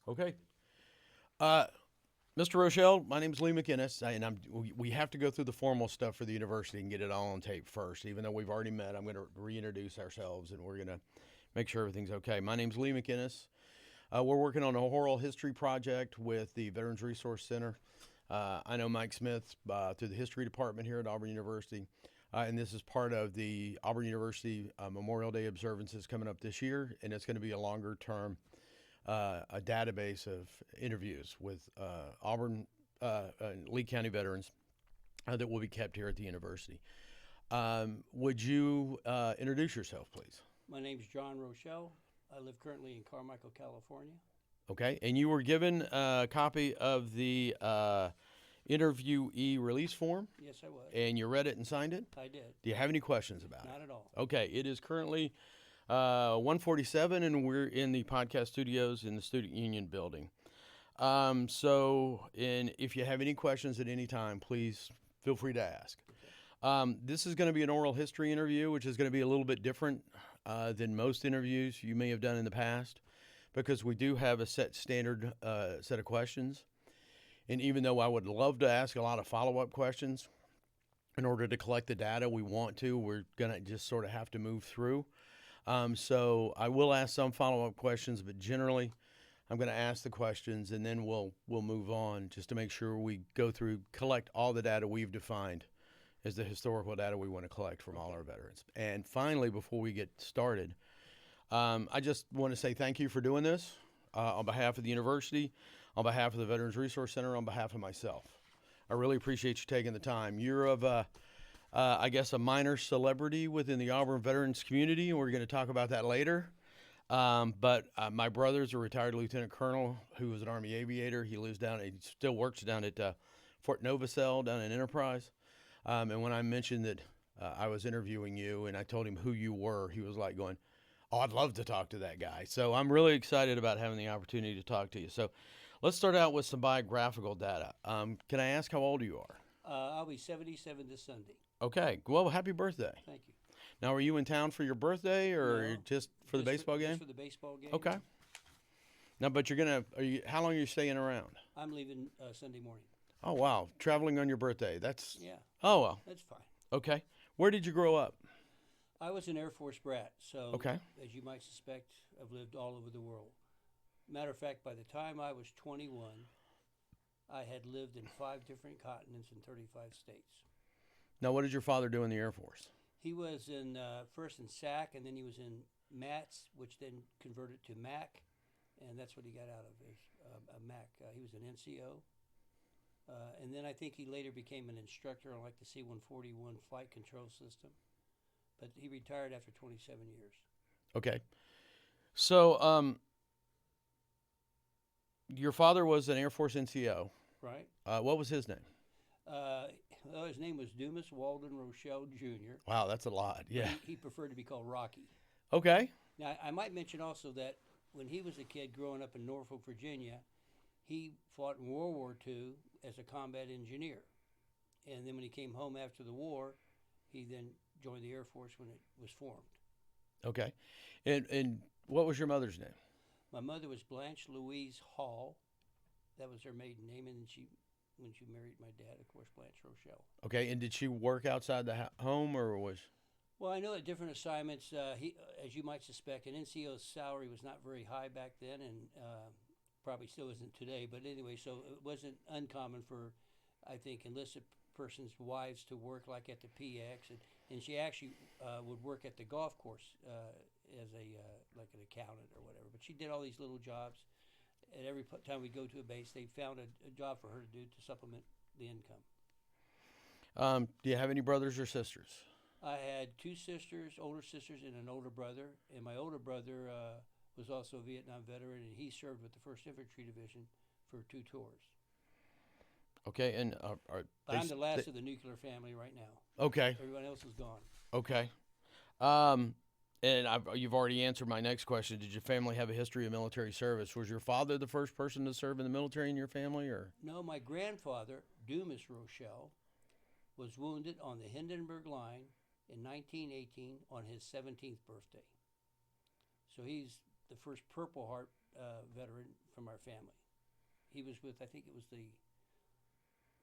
Okay. Uh, Mr. Rochelle, my name is Lee McInnes, and we have to go through the formal stuff for the university and get it all on tape first. Even though we've already met, I'm going to reintroduce ourselves, and we're going to make sure everything's okay. My name's Lee McInnes. We're working on a oral history project with the Veterans Resource Center. I know Mike Smith through the history department here at Auburn University, and this is part of the Auburn University Memorial Day observances coming up this year, and it's going to be a longer term a database of interviews with Auburn and Lee County veterans that will be kept here at the university. Would you introduce yourself, please? My name's John Rochelle. I live currently in Carmichael, California. Okay, and you were given a copy of the interviewee release form, Yes, I was. and you read it and signed it? I did. Do you have any questions about it? Not at all. Okay, it is currently 1:47, and we're in the podcast studios in the Student Union building. And if you have any questions at any time, please feel free to ask. This is going to be an oral history interview, which is going to be a little bit different than most interviews you may have done in the past, because we do have a set standard set of questions. And even though I would love to ask a lot of follow-up questions, in order to collect the data we want to, we're going to just sort of have to move through. So I will ask some follow-up questions, but generally I'm going to ask the questions and then we'll move on just to make sure we go through, collect all the data we've defined as the historical data we want to collect from all our veterans. And finally, before we get started, I just want to say thank you for doing this on behalf of the university, on behalf of the Veterans Resource Center, on behalf of myself. I really appreciate you taking the time. You're of I guess, a minor celebrity within the Auburn veterans community, and we're going to talk about that later. But my brother's a retired lieutenant colonel who was an Army aviator. He still works down at Fort Novacell down in Enterprise. And when I mentioned that I was interviewing you and I told him who you were, he was like going, "Oh, I'd love to talk to that guy." So I'm really excited about having the opportunity to talk to you. So let's start out with some biographical data. Can I ask how old you are? I'll be 77 this Sunday. Okay. Well, happy birthday. Thank you. Now, are you in town for your birthday or No, just for the baseball game? Just for the baseball game. Okay. Now, but how long are you staying around? I'm leaving Sunday morning. Oh, wow. Traveling on your birthday. Yeah, Oh, well. that's fine. Okay. Where did you grow up? I was an Air Force brat, so Okay. as you might suspect, I've lived all over the world. Matter of fact, by the time I was 21, I had lived in 5 different continents in 35 states. Now, what did your father do in the Air Force? He was in first in SAC, and then he was in MATS, which then converted to MAC, and that's what he got out of his a MAC. He was an NCO, and then I think he later became an instructor on like the C-141 flight control system. But he retired after 27 years. Okay. So, your father was an Air Force NCO. Right. What was his name? Well, his name was Dumas Walden Rochelle Jr. Wow, that's a lot. Yeah. He preferred to be called Rocky. Okay. Now, I might mention also that when he was a kid growing up in Norfolk, Virginia, he fought in World War II as a combat engineer. And then when he came home after the war, he then joined the Air Force when it was formed. Okay. And what was your mother's name? My mother was Blanche Louise Hall. That was her maiden name, and then when she married my dad, of course, Blanche Rochelle. Okay. And did she work outside the home or was? Well, I know at different assignments, as you might suspect, an NCO's salary was not very high back then, and probably still isn't today. But anyway, so it wasn't uncommon for, I think, enlisted persons' wives to work like at the PX, and she actually would work at the golf course as like an accountant or whatever. But she did all these little jobs. And every time we go to a base, they found a job for her to do to supplement the income. Do you have any brothers or sisters? I had 2 sisters, older sisters, and an older brother. And my older brother was also a Vietnam veteran, and he served with the 1st Infantry Division for 2 tours. Okay, and But I'm the last of the nuclear family right now. Okay. Everyone else is gone. Okay. And you've already answered my next question. Did your family have a history of military service? Was your father the first person to serve in the military in your family, or? No, my grandfather, Dumas Rochelle, was wounded on the Hindenburg Line in 1918 on his 17th birthday. So he's the first Purple Heart veteran from our family. He was with, I think it was the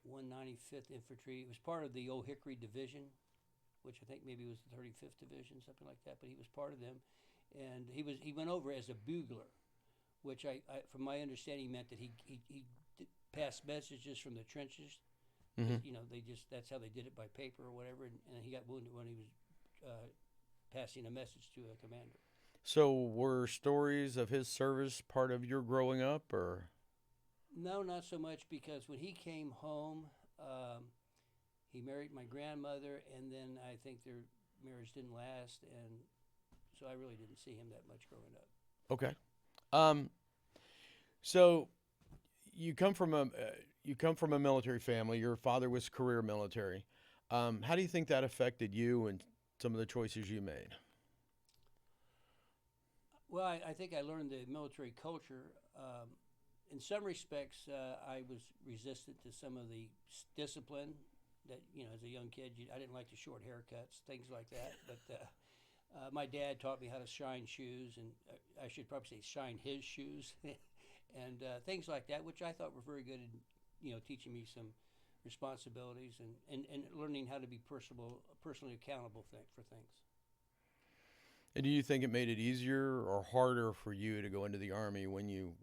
195th Infantry. It was part of the Old Hickory Division, which I think maybe was the 35th Division, something like that. But he was part of them, and he went over as a bugler, which from my understanding, meant that he passed messages from the trenches. Mm-hmm. You know, that's how they did it, by paper or whatever. And he got wounded when he was passing a message to a commander. So were stories of his service part of your growing up, or? No, not so much, because when he came home, he married my grandmother, and then I think their marriage didn't last, and so I really didn't see him that much growing up. Okay. So you come from a military family. Your father was career military. How do you think that affected you and some of the choices you made? Well, I think I learned the military culture. In some respects, I was resistant to some of the discipline that, as a young kid, I didn't like the short haircuts, things like that. But my dad taught me how to shine shoes, and I should probably say shine his shoes, and things like that, which I thought were very good in, teaching me some responsibilities and learning how to be personally accountable for things. And do you think it made it easier or harder for you to go into the Army when you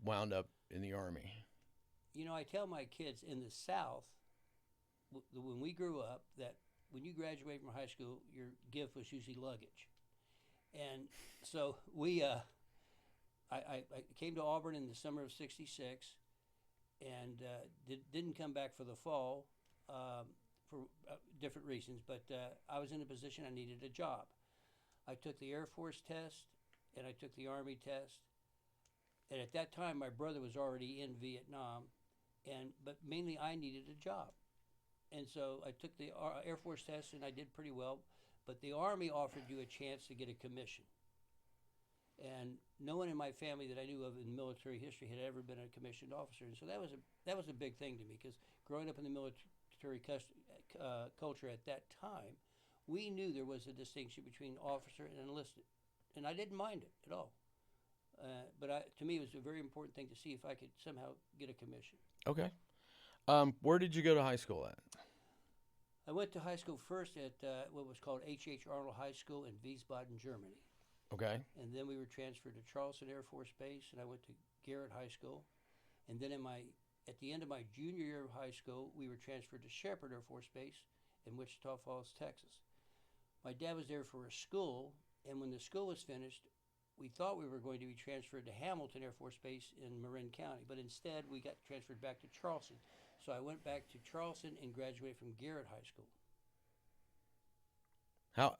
wound up in the Army? I tell my kids in the South, when we grew up, that when you graduate from high school, your gift was usually luggage. And so I came to Auburn in the summer of '66, and didn't come back for the fall for different reasons. But I was in a position I needed a job. I took the Air Force test, and I took the Army test. And at that time, my brother was already in Vietnam, but mainly I needed a job. And so I took the Air Force test, and I did pretty well. But the Army offered you a chance to get a commission. And no one in my family that I knew of in military history had ever been a commissioned officer. And so that was a big thing to me, because growing up in the military culture at that time, we knew there was a distinction between officer and enlisted. And I didn't mind it at all. But to me, it was a very important thing to see if I could somehow get a commission. Okay. Where did you go to high school at? I went to high school first at what was called H.H. Arnold High School in Wiesbaden, Germany. Okay. And then we were transferred to Charleston Air Force Base, and I went to Garrett High School. And then at the end of my junior year of high school, we were transferred to Shepherd Air Force Base in Wichita Falls, Texas. My dad was there for a school, and when the school was finished, we thought we were going to be transferred to Hamilton Air Force Base in Marin County, but instead we got transferred back to Charleston. So I went back to Charleston and graduated from Garrett High School. How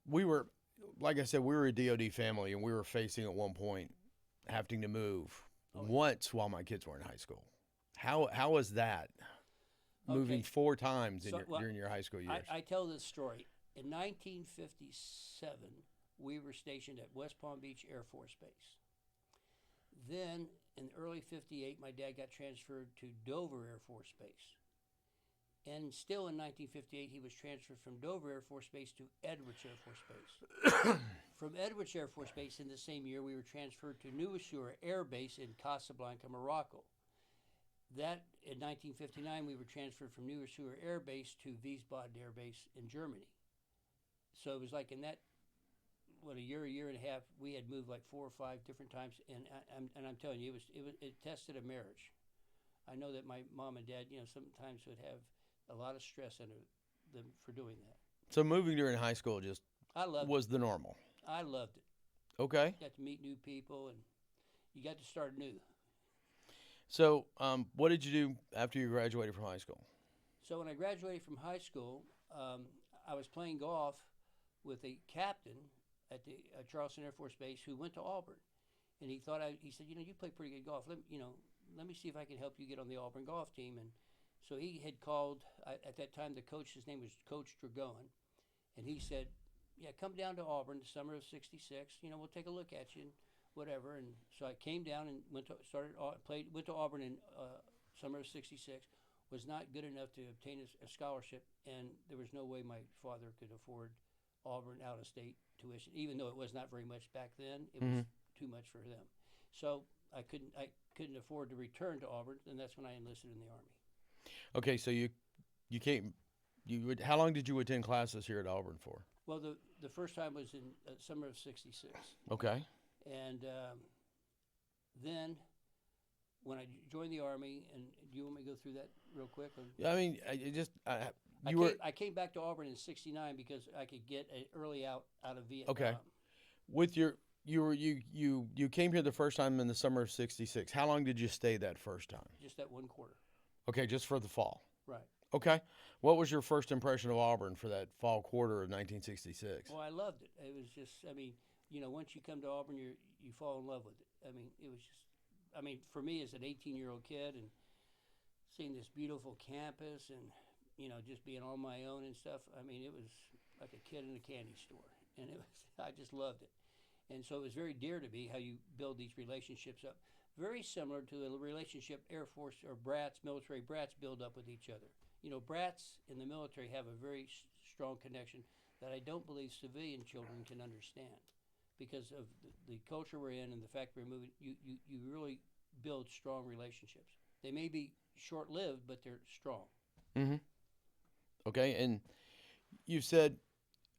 we were, like I said, we were a DoD family, and we were facing at one point having to move once while my kids were in high school. How was that? Moving 4 times during your high school years. I tell this story. In 1957, we were stationed at West Palm Beach Air Force Base. Then, in early '58, my dad got transferred to Dover Air Force Base. And still in 1958, he was transferred from Dover Air Force Base to Edwards Air Force Base. From Edwards Air Force Base in the same year, we were transferred to New Assur Air Base in Casablanca, Morocco. That, in 1959, we were transferred from New Assur Air Base to Wiesbaden Air Base in Germany. So it was like in that, a year and a half, we had moved like 4 or 5 different times, and I'm telling you, it tested a marriage. I know that my mom and dad, sometimes would have a lot of stress under them for doing that. So moving during high school was the normal. I loved it. Okay. You got to meet new people, and you got to start new. So, what did you do after you graduated from high school? So when I graduated from high school, I was playing golf with a captain at the Charleston Air Force Base who went to Auburn, and he said, you play pretty good golf. Let me see if I can help you get on the Auburn golf team. And so he had called at that time. The coach, his name was Coach Dragon, and he said, "Yeah, come down to Auburn the summer of '66. We'll take a look at you and whatever." And so I came down and went to Auburn in summer of '66. Was not good enough to obtain a scholarship, and there was no way my father could afford Auburn out-of-state tuition, even though it was not very much back then. It was too much for them. So I couldn't afford to return to Auburn, and that's when I enlisted in the Army. Okay, so you came. How long did you attend classes here at Auburn for? Well, the first time was in summer of '66, Okay. and then when I joined the Army, and do you want me to go through that real quick? Yeah, I mean, I came back to Auburn in '69 because I could get an early out of Vietnam. Okay. With you came here the first time in the summer of '66. How long did you stay that first time? Just that one quarter. Okay, just for the fall. Right. Okay. What was your first impression of Auburn for that fall quarter of 1966? Well, I loved it. It was just, I mean, once you come to Auburn, you fall in love with it. I mean, it was just, I mean, for me as an 18-year-old kid and seeing this beautiful campus and, just being on my own and stuff, I mean, it was like a kid in a candy store. And I just loved it. And so it was very dear to me how you build these relationships up. Very similar to the relationship Air Force or military brats build up with each other. Brats in the military have a very strong connection that I don't believe civilian children can understand because of the culture we're in and the fact we're moving. You really build strong relationships. They may be short-lived, but they're strong. Mm-hmm. Okay, and you said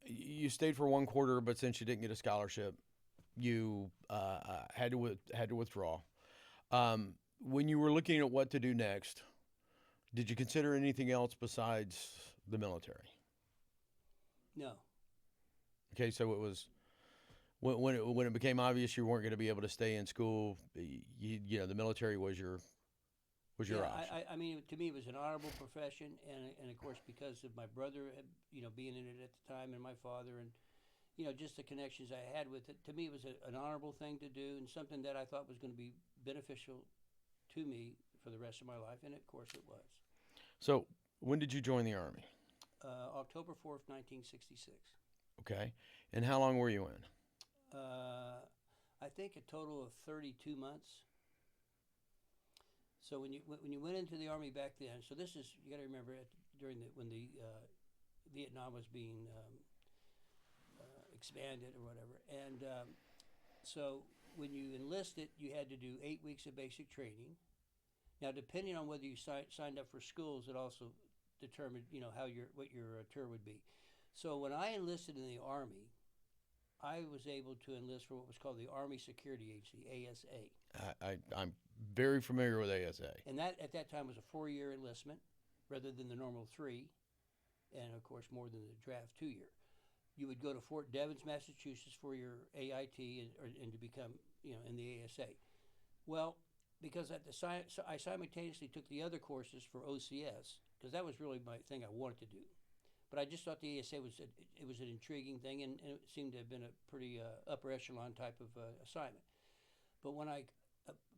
you stayed for one quarter, but since you didn't get a scholarship, you had to withdraw. When you were looking at what to do next, did you consider anything else besides the military? No. Okay, so it was when it became obvious you weren't going to be able to stay in school. The military was your option. I mean, to me, it was an honorable profession, and of course, because of my brother, being in it at the time, and my father, and just the connections I had with it. To me, it was an honorable thing to do, and something that I thought was going to be beneficial to me for the rest of my life, and of course, it was. So, when did you join the Army? October 4th, 1966. Okay, and how long were you in? I think a total of 32 months. So when you went into the Army back then, so this is, you got to remember when the Vietnam was being expanded or whatever, and so when you enlisted, you had to do 8 weeks of basic training. Now, depending on whether you signed up for schools, it also determined what your tour would be. So when I enlisted in the Army, I was able to enlist for what was called the Army Security Agency, ASA. I'm very familiar with ASA. And that at that time was a 4-year enlistment rather than the normal 3, and of course more than the draft 2-year. You would go to Fort Devens, Massachusetts for your AIT and to become in the ASA. Well, because I simultaneously took the other courses for OCS because that was really my thing I wanted to do. But I just thought the ASA was an intriguing thing, and it seemed to have been a pretty upper echelon type of assignment. But when I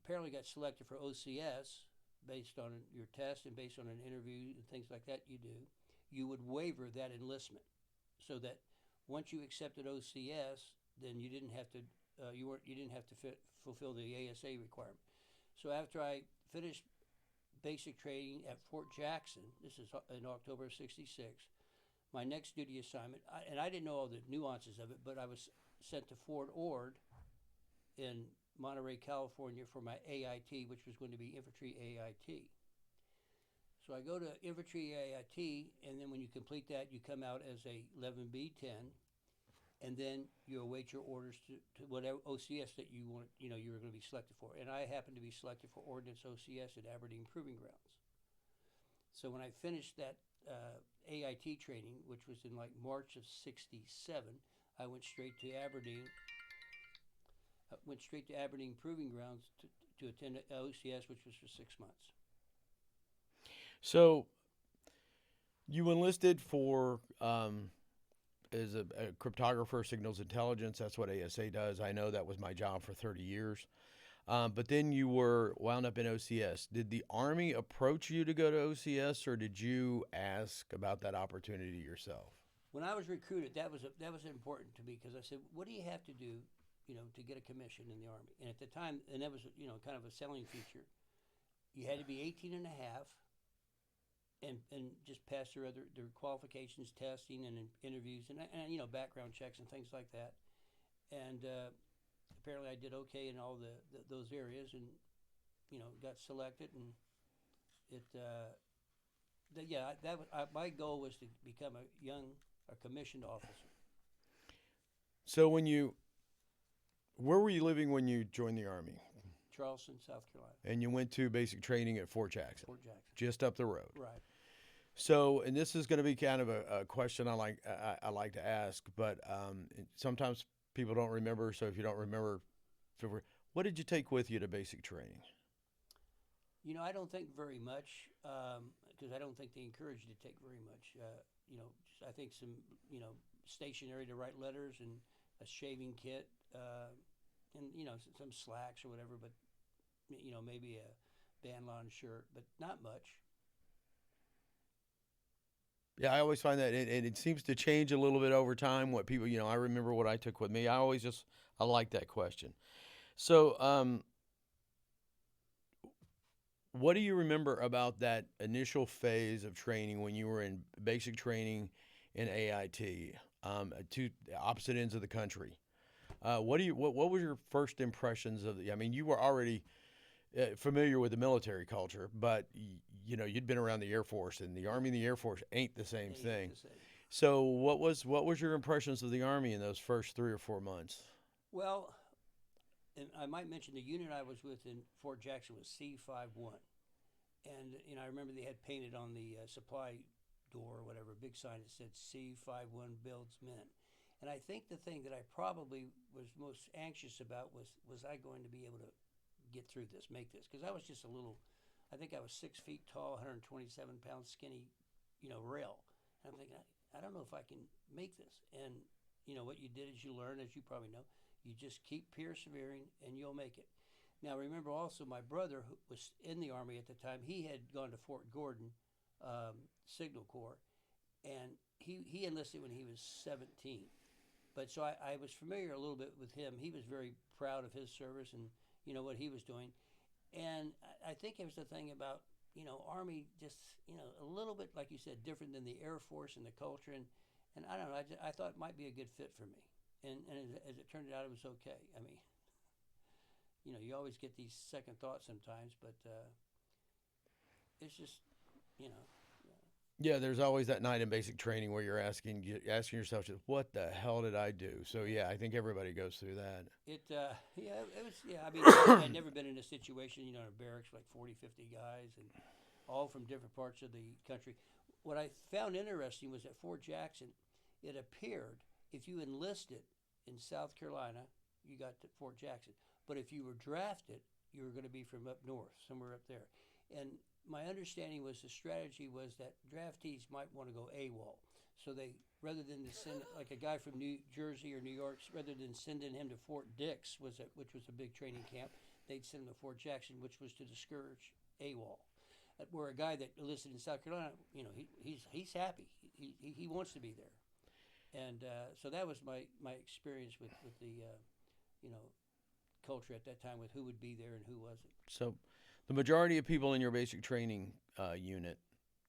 apparently got selected for OCS based on your test and based on an interview and things like that you would waiver that enlistment, so that once you accepted OCS, then you didn't have to fulfill the ASA requirement. So after I finished basic training at Fort Jackson, this is in October of '66. My next duty assignment, and I didn't know all the nuances of it, but I was sent to Fort Ord in Monterey, California for my AIT, which was going to be Infantry AIT. So I go to Infantry AIT, and then when you complete that, you come out as a 11B10, and then you await your orders to whatever OCS that you want, you were going to be selected for. And I happened to be selected for Ordnance OCS at Aberdeen Proving Grounds. So when I finished that AIT training, which was in like March of '67, I went straight to Aberdeen. Proving Grounds to attend OCS, which was for 6 months. So you enlisted for as a cryptographer, signals intelligence. That's what ASA does. I know that was my job for 30 years. But then you were wound up in OCS. Did the Army approach you to go to OCS, or did you ask about that opportunity yourself? When I was recruited, that was important to me because I said, "What do you have to do, to get a commission in the Army?" And at the time, and that was kind of a selling feature. You had to be 18 and a half, and just pass their qualifications, testing, and interviews, and background checks and things like that. And apparently I did okay in all those areas, and got selected, and my goal was to become a commissioned officer. So where were you living when you joined the Army? Charleston, South Carolina. And you went to basic training at Fort Jackson, Fort Jackson. just up the road. Right. So, and this is going to be kind of a question I like to ask, but sometimes people don't remember. So if you don't remember, what did you take with you to basic training? I don't think very much, because I don't think they encourage you to take very much. I think some, stationery to write letters and a shaving kit, and some slacks or whatever. But maybe a bandlon shirt, but not much. Yeah, I always find that it seems to change a little bit over time. What people, I remember what I took with me. I like that question. So, what do you remember about that initial phase of training when you were in basic training in AIT, to the opposite ends of the country? What were your first impressions of I mean, you were already familiar with the military culture, but you'd been around the Air Force, and the Army and the Air Force ain't the same thing. So what was your impressions of the Army in those first 3 or 4 months? Well, and I might mention the unit I was with in Fort Jackson was C51, and I remember they had painted on the supply door or whatever, a big sign that said C51 builds men. And I think the thing that I probably was most anxious about was I going to be able to get through this, make this, because I was just I think I was 6 feet tall, 127 pounds, skinny, rail. And I'm thinking, I don't know if I can make this. And what you did is you learn, as you probably know, you just keep persevering and you'll make it. Now remember also my brother, who was in the Army at the time, he had gone to Fort Gordon Signal Corps, and he enlisted when he was 17. But so I was familiar a little bit with him. He was very proud of his service and what he was doing. And I think it was the thing about, Army just, a little bit, like you said, different than the Air Force and the culture. And I don't know, I thought it might be a good fit for me. And as it turned out, it was okay. I mean, you always get these second thoughts sometimes, but it's just, Yeah, there's always that night in basic training where you're asking yourself, what the hell did I do? So yeah, I think everybody goes through that. it was, yeah. I mean, I'd never been in a situation, in a barracks like 40, 50 guys, and all from different parts of the country. What I found interesting was at Fort Jackson, it appeared if you enlisted in South Carolina, you got to Fort Jackson. But if you were drafted, you were going to be from up north, somewhere up there. And my understanding was the strategy was that draftees might want to go AWOL. So they, rather than send like a guy from New Jersey or New York, rather than sending him to Fort Dix, which was a big training camp, they'd send him to Fort Jackson, which was to discourage AWOL. Where a guy that enlisted in South Carolina, he's happy. He wants to be there. And so that was my experience with the culture at that time, with who would be there and who wasn't. So the majority of people in your basic training unit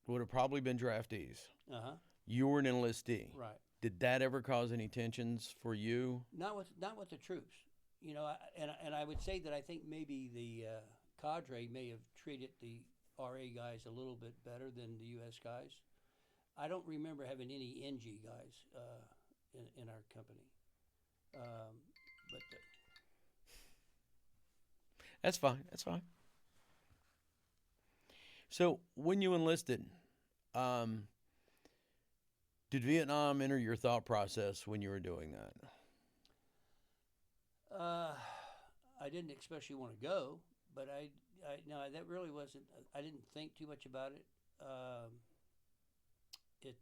would have probably been draftees. Uh-huh. You were an enlistee. Right. Did that ever cause any tensions for you? Not with the troops. And I would say that I think maybe the cadre may have treated the RA guys a little bit better than the U.S. guys. I don't remember having any NG guys in our company. But That's fine. That's fine. So when you enlisted, did Vietnam enter your thought process when you were doing that? I didn't especially want to go, but no, that really wasn't. I didn't think too much about it. It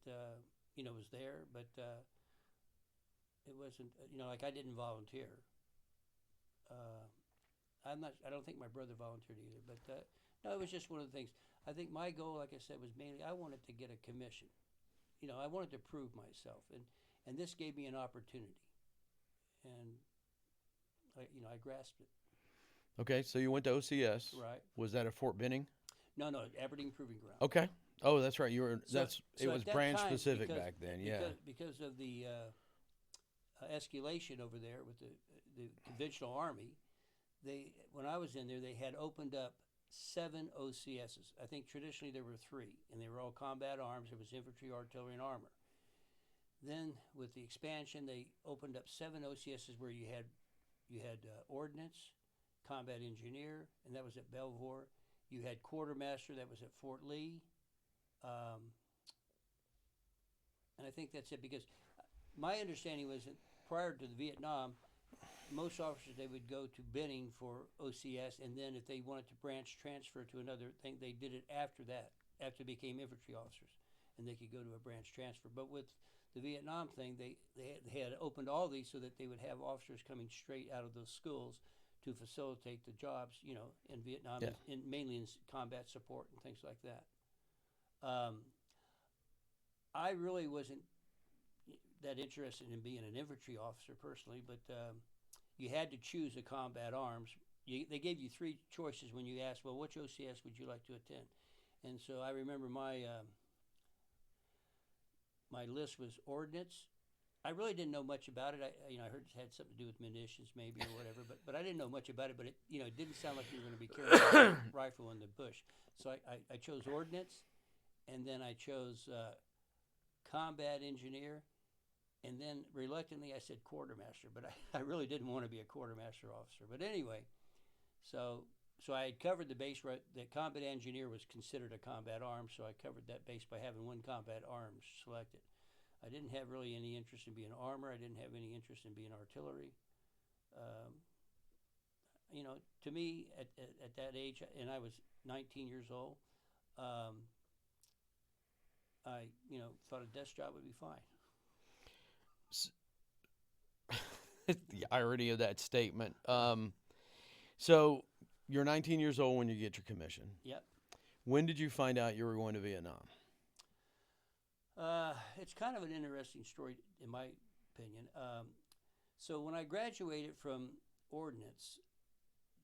was there, but it wasn't. Like I didn't volunteer. I don't think my brother volunteered either, but no, it was just one of the things. I think my goal, like I said, was mainly I wanted to get a commission. I wanted to prove myself, and this gave me an opportunity, and I grasped it. Okay, so you went to OCS. Right. Was that at Fort Benning? No, Aberdeen Proving Ground. Okay. Oh, that's right. You were. It was at that branch time, specific back then. Yeah. Because of the escalation over there with the conventional Army, when I was in there, they had opened up 7 OCSs. I think traditionally there were 3, and they were all combat arms. It was infantry, artillery, and armor. Then with the expansion, they opened up 7 OCSs where you had ordnance, combat engineer, and that was at Belvoir. You had quartermaster, that was at Fort Lee. And I think that's it, because my understanding was that prior to the Vietnam, most officers, they would go to Benning for OCS, and then if they wanted to branch transfer to another thing, they did it after that, after they became infantry officers, and they could go to a branch transfer. But with the Vietnam thing, they had opened all these so that they would have officers coming straight out of those schools to facilitate the jobs, you know, in Vietnam, Yeah. mainly in combat support and things like that. I really wasn't that interested in being an infantry officer personally, but you had to choose a combat arms. They gave you 3 choices when you asked, well, which OCS would you like to attend? And so I remember my list was ordnance. I really didn't know much about it. I heard it had something to do with munitions maybe or whatever, but I didn't know much about it. But it didn't sound like you were going to be carrying a rifle in the bush. So I chose ordnance, and then I chose combat engineer, and then reluctantly I said quartermaster, but I really didn't want to be a quartermaster officer. But anyway, so I had covered the base. Right, that combat engineer was considered a combat arm, so I covered that base by having 1 combat arm selected. I didn't have really any interest in being armor. I didn't have any interest in being artillery. To me, at that age, and I was 19 years old, I thought a desk job would be fine. The irony of that statement. So you're 19 years old when you get your commission. Yep. When did you find out you were going to Vietnam? It's kind of an interesting story, in my opinion. So when I graduated from ordnance,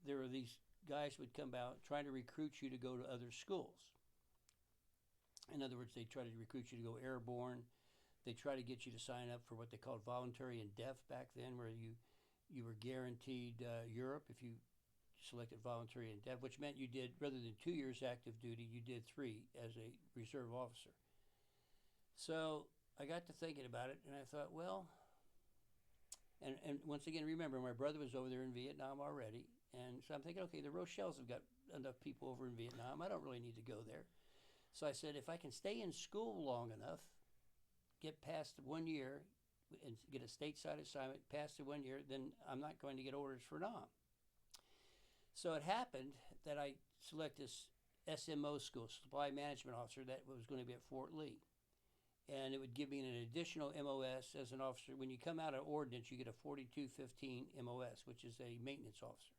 there were these guys who would come out trying to recruit you to go to other schools. In other words, they try to recruit you to go airborne. They try to get you to sign up for what they called voluntary and deaf back then, where you were guaranteed Europe if you selected voluntary and deaf, which meant you did, rather than 2 years active duty, you did 3 as a reserve officer. So I got to thinking about it, and I thought, well, and once again, remember, my brother was over there in Vietnam already, and so I'm thinking, okay, the Rochelles have got enough people over in Vietnam. I don't really need to go there. So I said, if I can stay in school long enough, get past 1 year, and get a stateside assignment, past the 1 year, then I'm not going to get orders for Nam. So it happened that I selected this SMO school, Supply Management Officer, that was going to be at Fort Lee. And it would give me an additional MOS as an officer. When you come out of ordnance, you get a 4215 MOS, which is a maintenance officer.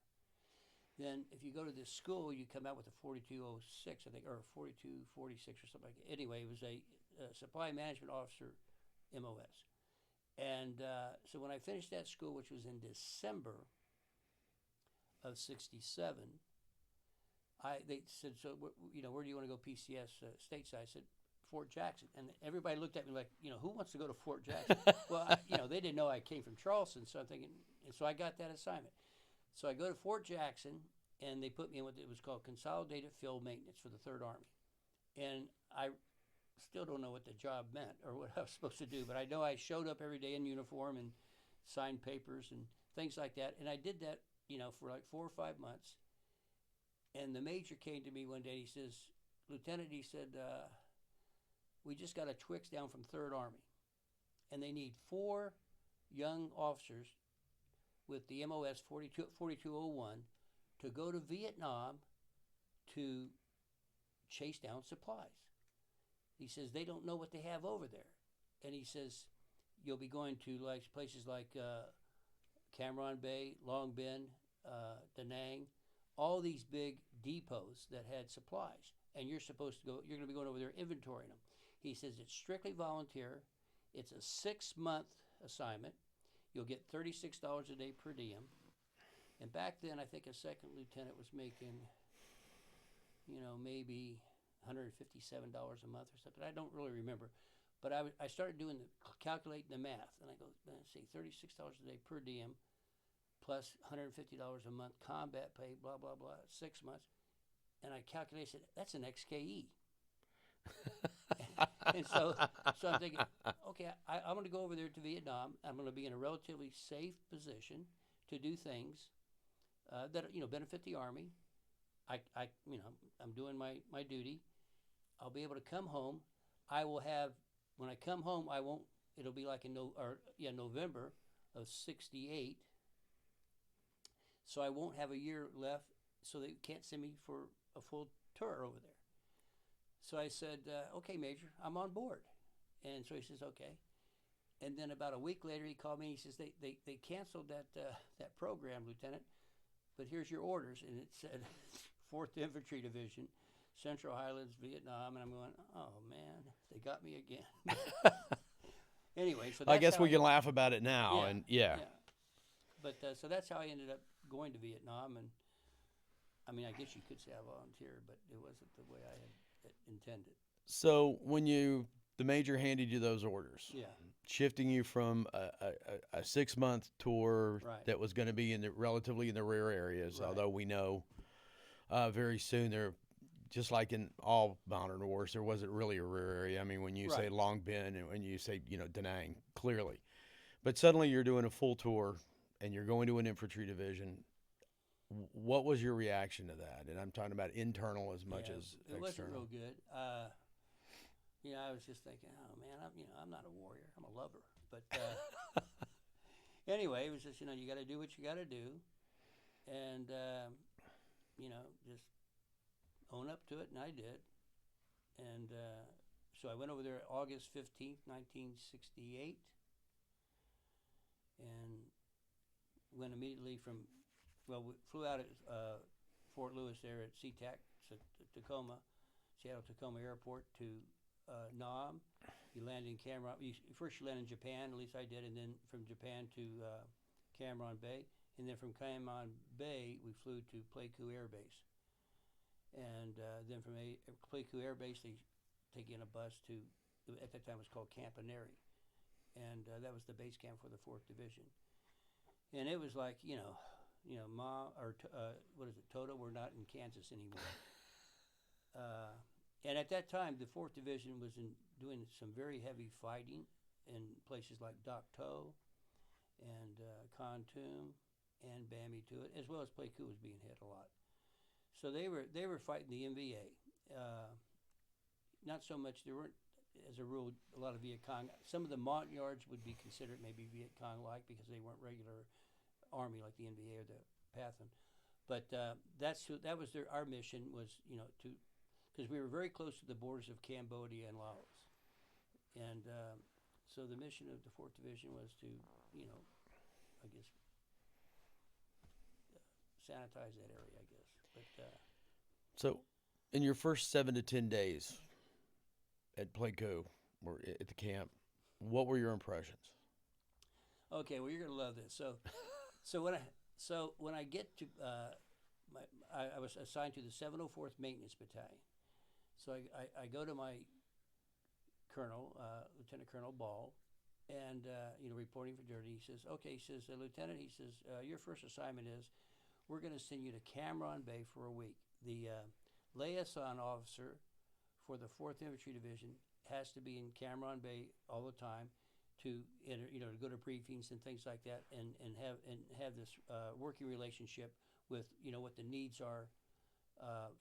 Then if you go to this school, you come out with a 4206, I think, or 4246 or something like that. Anyway, it was a supply management officer MOS. And so when I finished that school, which was in December of 67, they said, so, where do you want to go PCS stateside? I said, Fort Jackson. And everybody looked at me like, who wants to go to Fort Jackson? Well, they didn't know I came from Charleston, so I'm thinking, and so I got that assignment. So I go to Fort Jackson, and they put me in what it was called Consolidated Field Maintenance for the 3rd Army. And I still don't know what the job meant or what I was supposed to do, but I know I showed up every day in uniform and signed papers and things like that. And I did that, for like 4 or 5 months. And the major came to me one day. He says, Lieutenant, he said, we just got a Twix down from 3rd Army, and they need 4 young officers with the MOS 4201 to go to Vietnam to chase down supplies. He says they don't know what they have over there. And he says you'll be going to places like Cam Ranh Bay, Long Binh, Da Nang, all these big depots that had supplies. And you're going to be going over there inventorying them. He says it's strictly volunteer. It's a 6-month assignment. You'll get $36 a day per diem. And back then, I think a second lieutenant was making, maybe $157 a month or something. I don't really remember. But I started calculating the math. And I go, let's see, $36 a day per diem. plus $150 a month combat pay, blah, blah, blah, 6 months. And I calculated, that's an XKE. And so I'm thinking, okay, I'm going to go over there to Vietnam. I'm going to be in a relatively safe position to do things that benefit the Army. I'm doing my duty. I'll be able to come home. I will have, when I come home, it'll be like in November of '68. So I won't have a year left, so they can't send me for a full tour over there. So I said, okay, Major, I'm on board. And so he says, okay. And then about a week later, he called me and he says, they canceled that program, Lieutenant, but here's your orders. And it said 4th Infantry Division, Central Highlands, Vietnam. And I'm going, oh, man, they got me again. Anyway, so that's I guess we can laugh about it now. Yeah, and yeah. But so that's how I ended up going to Vietnam. And I mean, I guess you could say I volunteered, but it wasn't the way I had intended. So when the major handed you those orders, Yeah. shifting you from a 6-month tour Right. that was going to be relatively in the rare areas, Right. although we know very soon there, just like in all modern wars, there wasn't really a rare area. I mean, when you say Right. Long Binh and when you say Da Nang, clearly, but suddenly you're doing a full tour and you're going to an infantry division. What was your reaction to that? And I'm talking about internal as much as it external. wasn't real good. I was just thinking, oh man, I'm not a warrior. I'm a lover. But anyway, it was just you got to do what you got to do, and just own up to it, and I did. And so I went over there August 15th, 1968, and went immediately from. Well, we flew out at Fort Lewis there at SeaTac, Tacoma, Seattle-Tacoma Airport to Nam. You land in Cameron. First you land in Japan, at least I did, and then from Japan to Cam Bay. And then from Cam Bay, we flew to Pleiku Air Base. And then from Pleiku Air Base, they take you in a bus to, at that time it was called Camp Aneri. And that was the base camp for the 4th Division. And it was like, Toto, we're not in Kansas anymore. And at that time, the 4th Division was doing some very heavy fighting in places like Dak To and Kontum and Bami Tuat, as well as Pleiku was being hit a lot. So they were fighting the MVA. Not so much, there weren't, as a rule, a lot of Viet Cong. Some of the Montagnards would be considered maybe Viet Cong-like because they weren't regular Army like the NVA or the Pathan, but that was our mission was because we were very close to the borders of Cambodia and Laos, and so the mission of the 4th Division was to I guess sanitize that area, I guess. But so, in your first 7 to 10 days at Pleiku or at the camp, what were your impressions? Okay, well, you're gonna love this. So when I get to I was assigned to the 704th Maintenance Battalion. So I go to my colonel, Lieutenant Colonel Ball, and reporting for duty. He says, okay, he says, Lieutenant, he says, your first assignment is we're going to send you to Cam Bay for a week. The liaison officer for the 4th Infantry Division has to be in Cam Bay all the time to go to briefings and things like that, and have this working relationship with what the needs are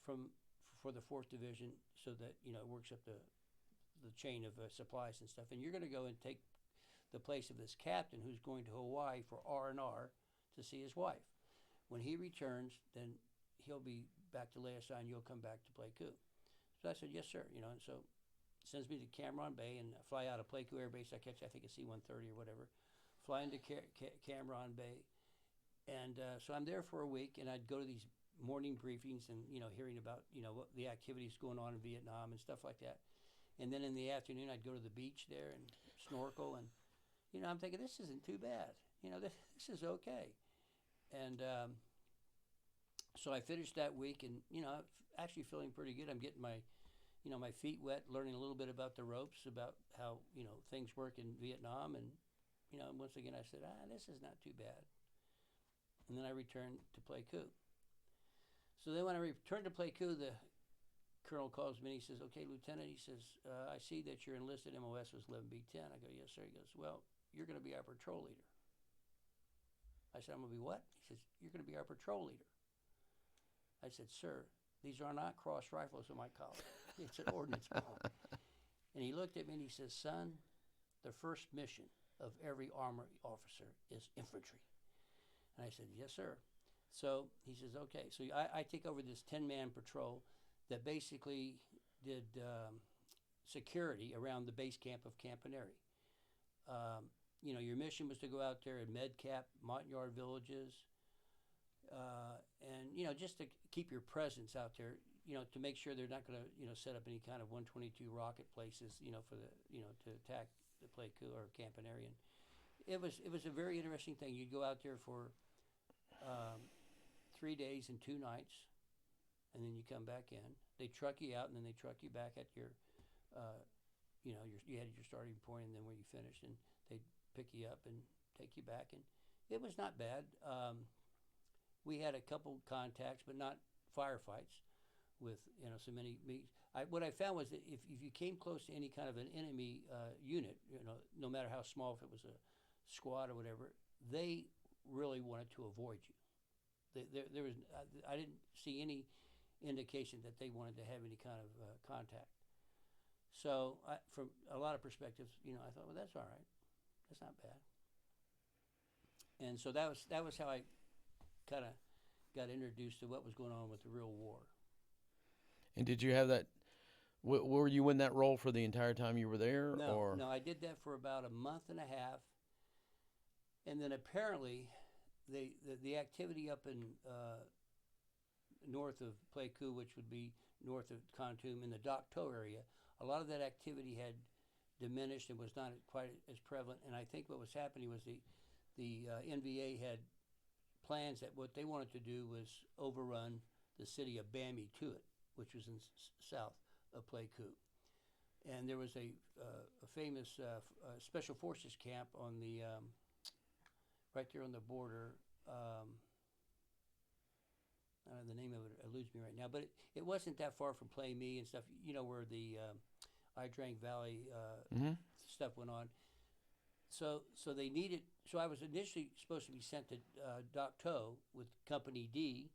for the 4th Division, so that it works up the chain of supplies and stuff. And you're going to go and take the place of this captain who's going to Hawaii for R&R to see his wife. When he returns, then he'll be back to liaison. You'll come back to Pleiku. So I said, yes, sir. And so sends me to Cam Bay, and I fly out of Pleiku Air Base. I catch, I think, a C-130 or whatever. Fly into Cam Bay, and so I'm there for a week, and I'd go to these morning briefings and hearing about what the activities going on in Vietnam and stuff like that. And then in the afternoon, I'd go to the beach there and snorkel, and I'm thinking, this isn't too bad. This is okay. And so I finished that week, and actually feeling pretty good. I'm getting my my feet wet, learning a little bit about the ropes, about how things work in Vietnam, and once again I said, this is not too bad. and then I returned to play coup. So then when I returned to play coup, the colonel calls me and he says, "Okay, Lieutenant," he says, "I see that your enlisted MOS was 11B10. I go, "Yes, sir." He goes, "Well, you're going to be our patrol leader." I said, "I'm going to be what?" He says, "You're going to be our patrol leader." I said, "Sir, these are not cross rifles in my collar. It's an ordnance ball." And he looked at me and he says, "Son, the first mission of every armored officer is infantry." And I said, "Yes, sir." So he says, "Okay." So I take over this 10-man patrol that basically did security around the base camp of Campaneri. Your mission was to go out there and medcap Montagnard villages, and just to keep your presence out there. To make sure they're not going to set up any kind of 122 rocket places, for the to attack the Pleiku or Campaneri. And it was a very interesting thing. You'd go out there for 3 days and 2 nights, and then you come back in. They truck you out, and then they truck you back at your, you had your starting point, and then where you finished, and they'd pick you up and take you back. And it was not bad. We had a couple contacts, but not firefights with so many. What I found was that if you came close to any kind of an enemy unit, no matter how small, if it was a squad or whatever, they really wanted to avoid you. There was I didn't see any indication that they wanted to have any kind of contact. So from a lot of perspectives, I thought, well, that's all right, that's not bad. And so that was how I kind of got introduced to what was going on with the real war. And did you have that? Were you in that role for the entire time you were there? No, I did that for about a month and a half, and then apparently, the activity up in north of Pleiku, which would be north of Khartoum in the Dak To area, a lot of that activity had diminished and was not quite as prevalent. And I think what was happening was the NVA had plans that what they wanted to do was overrun the city of Bami Tuit, which was in south of Pleiku. And there was a famous special forces camp on the right there on the border. The name of it eludes me right now, but it wasn't that far from Play Me and stuff. Where the Idrang Valley stuff went on. So they needed. So I was initially supposed to be sent to Dak To with Company D,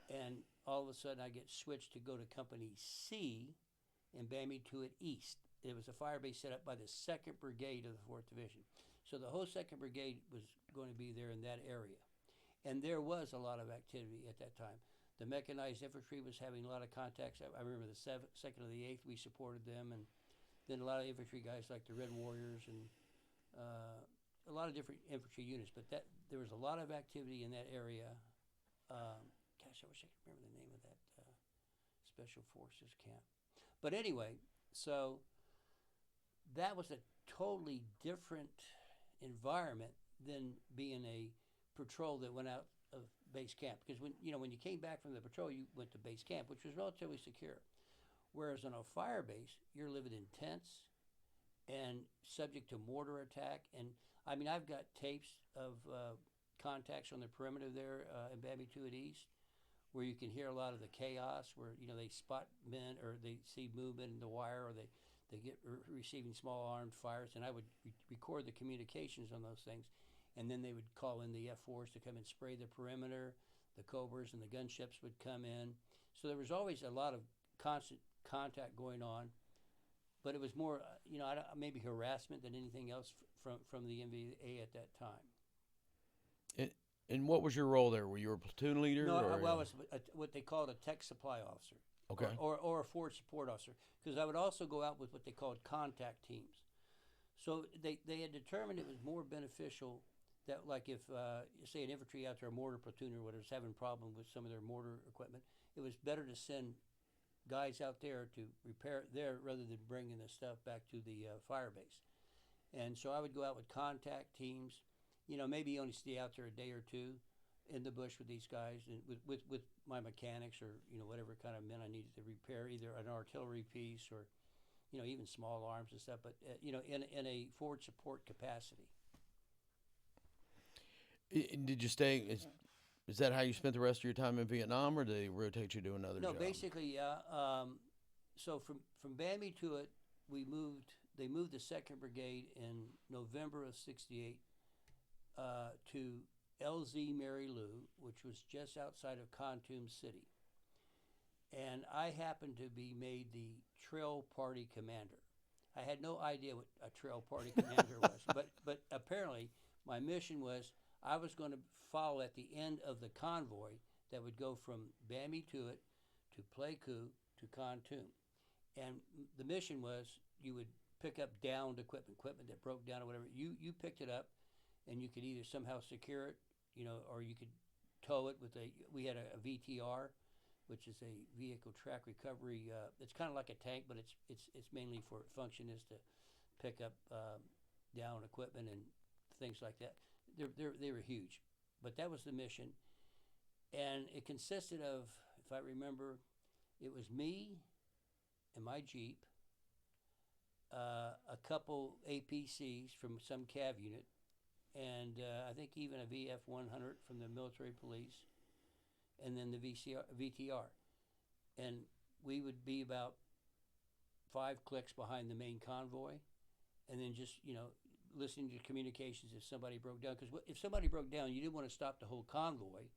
and all of a sudden I get switched to go to Company C in Bami Tuit East. It was a fire base set up by the 2nd Brigade of the 4th Division. So the whole 2nd Brigade was going to be there in that area. And there was a lot of activity at that time. The mechanized infantry was having a lot of contacts. I remember the 2nd and the 8th, we supported them. And then a lot of infantry guys like the Red Warriors and a lot of different infantry units. But there was a lot of activity in that area. Gosh, I wish I could remember the name of that Special Forces camp. But anyway, so that was a totally different environment than being a patrol that went out of base camp. Because when you came back from the patrol, you went to base camp, which was relatively secure. Whereas on a fire base, you're living in tents and subject to mortar attack. And I mean, I've got tapes of contacts on the perimeter there in Bami Tuit East, where you can hear a lot of the chaos, where they spot men or they see movement in the wire, or they get receiving small armed fires, and I would record the communications on those things, and then they would call in the F4s to come and spray the perimeter. The Cobras and the gunships would come in. So there was always a lot of constant contact going on, but it was more, maybe harassment than anything else from the NVA at that time. And what was your role there? Were you a platoon leader? No, I was what they called a tech supply officer. Okay. Or a forward support officer, because I would also go out with what they called contact teams. So they had determined it was more beneficial that, like, if say an infantry out there, a mortar platoon or whatever, is having a problem with some of their mortar equipment, it was better to send guys out there to repair it there rather than bringing the stuff back to the fire base. And so I would go out with contact teams, maybe only stay out there a day or two in the bush with these guys, and with my mechanics or whatever kind of men I needed to repair, either an artillery piece or even small arms and stuff, but in a forward support capacity. Did you stay? Is that how you spent the rest of your time in Vietnam, or did they rotate you to another No, job? basically, yeah. So from Bambi to it, we moved. They moved the Second Brigade in November of '68 to LZ Mary Lou, which was just outside of Kontum City, and I happened to be made the trail party commander. I had no idea what a trail party commander was, but apparently my mission was I was going to follow at the end of the convoy that would go from Bambi Tuit to Pleiku to Kontum. And the mission was you would pick up downed equipment that broke down or whatever. You picked it up, and you could either somehow secure it, or you could tow it with we had a VTR, which is a vehicle track recovery. It's kind of like a tank, but it's mainly for function is to pick up down equipment and things like that. They were huge, but that was the mission, and it consisted of, if I remember, it was me and my Jeep, a couple APCs from some CAV unit, and I think even a VF 100 from the military police, and then the VTR. And we would be about 5 clicks behind the main convoy, and then just, listening to communications if somebody broke down. Because if somebody broke down, you didn't want to stop the whole convoy